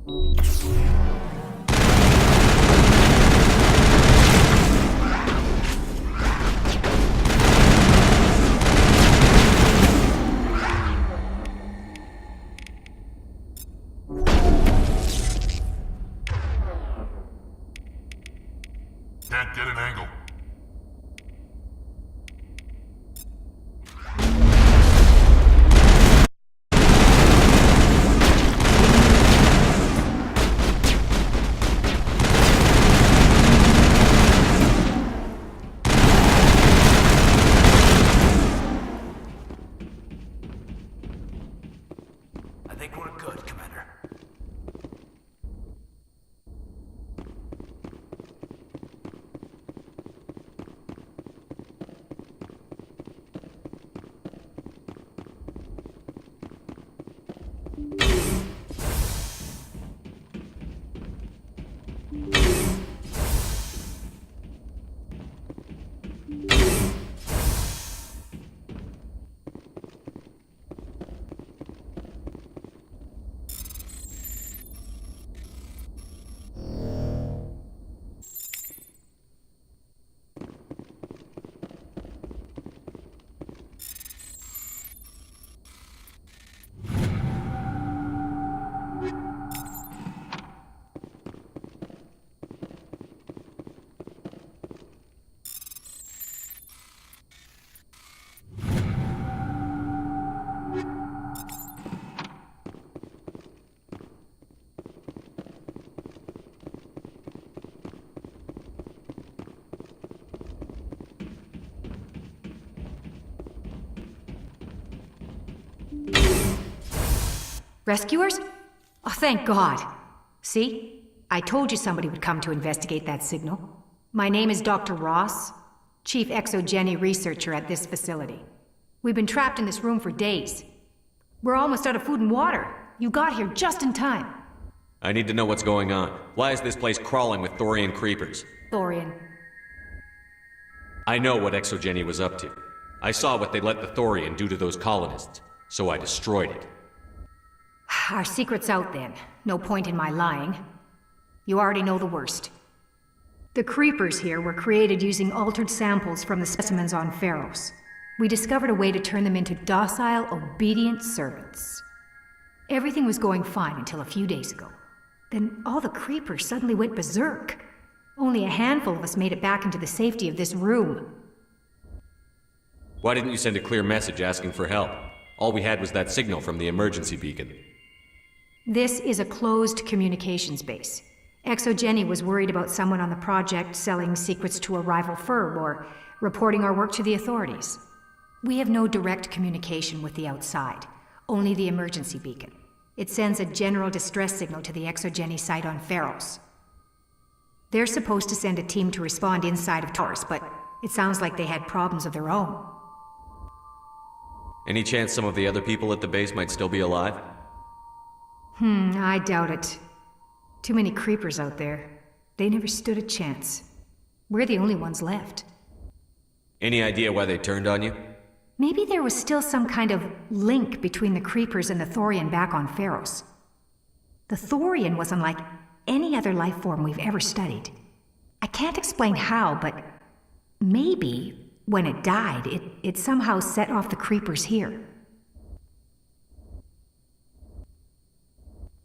Can't get an angle. I think we're good, Commander. Rescuers? Oh, thank God. See? I told you somebody would come to investigate that signal. My name is Dr. Ross, Chief Exogeny Researcher at this facility. We've been trapped in this room for days. We're almost out of food and water. You got here just in time. I need to know what's going on. Why is this place crawling with Thorian creepers? Thorian. I know what Exogeny was up to. I saw what they let the Thorian do to those colonists, so I destroyed it. Our secret's out then. No point in my lying. You already know the worst. The creepers here were created using altered samples from the specimens on Pharos. We discovered a way to turn them into docile, obedient servants. Everything was going fine until a few days ago. Then all the creepers suddenly went berserk. Only a handful of us made it back into the safety of this room. Why didn't you send a clear message asking for help? All we had was that signal from the emergency beacon. This is a closed communications base. Exogeny was worried about someone on the project selling secrets to a rival firm or reporting our work to the authorities. We have no direct communication with the outside, only the emergency beacon. It sends a general distress signal to the Exogeny site on Pharos. They're supposed to send a team to respond inside of towers, but it sounds like they had problems of their own. Any chance some of the other people at the base might still be alive? I doubt it. Too many creepers out there. They never stood a chance. We're the only ones left. Any idea why they turned on you? Maybe there was still some kind of link between the creepers and the Thorian back on Pharos. The Thorian was unlike any other life form we've ever studied. I can't explain how, but maybe when it died, it somehow set off the creepers here.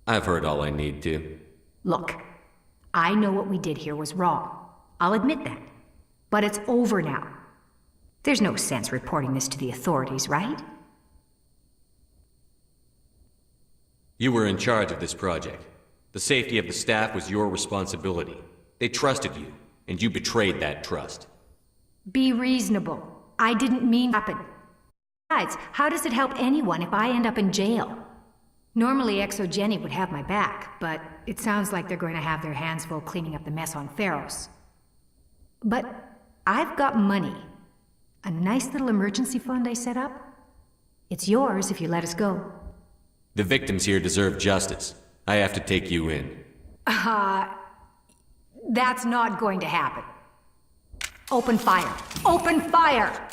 I've heard all I need to. Look, I know what we did here was wrong. I'll admit that. But it's over now. There's no sense reporting this to the authorities, right? You were in charge of this project. The safety of the staff was your responsibility. They trusted you, and you betrayed that trust. Be reasonable. I didn't mean to happen. Besides, how does it help anyone if I end up in jail? Normally Exogeny would have my back, but it sounds like they're going to have their hands full cleaning up the mess on Pharos. But I've got money. A nice little emergency fund I set up. It's yours if you let us go. The victims here deserve justice. I have to take you in. That's not going to happen. Open fire! Open fire!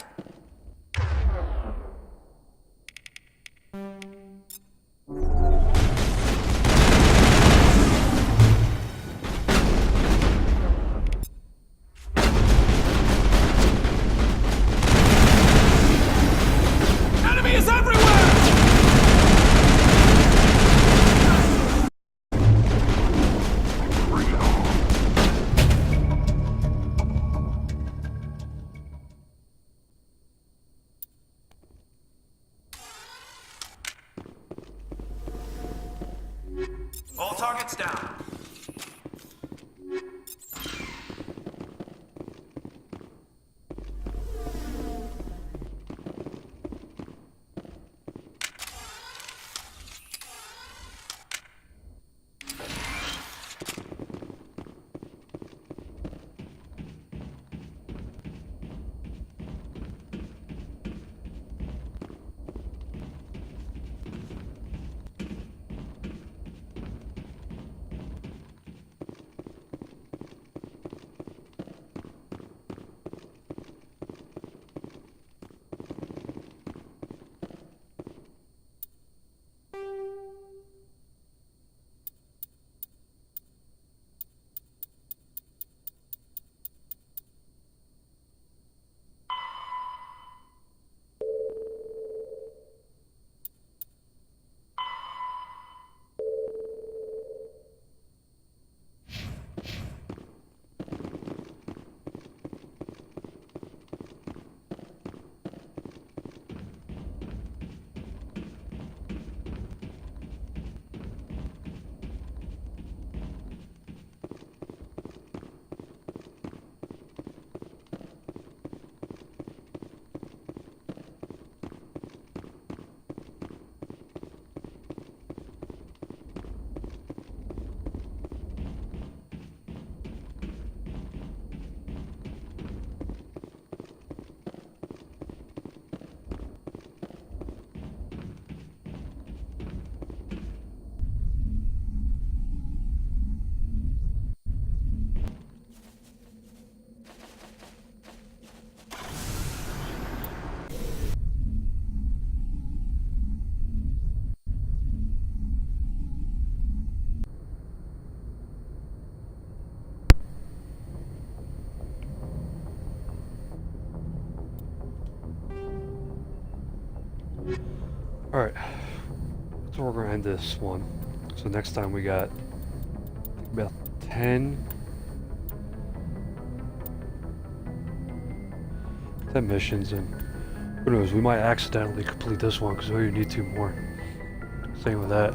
All targets down. Alright, so we're gonna end this one. So next time we got about 10 missions, and who knows, we might accidentally complete this one because we already need 2 more. Same with that.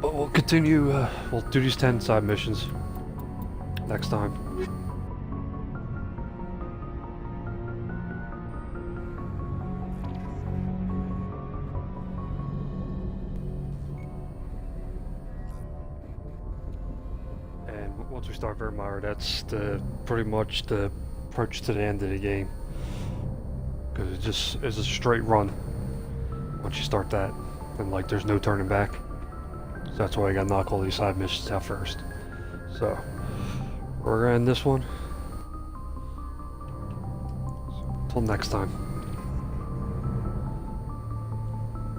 But we'll continue, we'll do these 10 side missions next time. Once we start Vermeer, that's pretty much the approach to the end of the game. Because it just is a straight run once you start that, and like there's no turning back. So that's why I gotta knock all these side missions out first. So we're gonna end this one. So, until next time.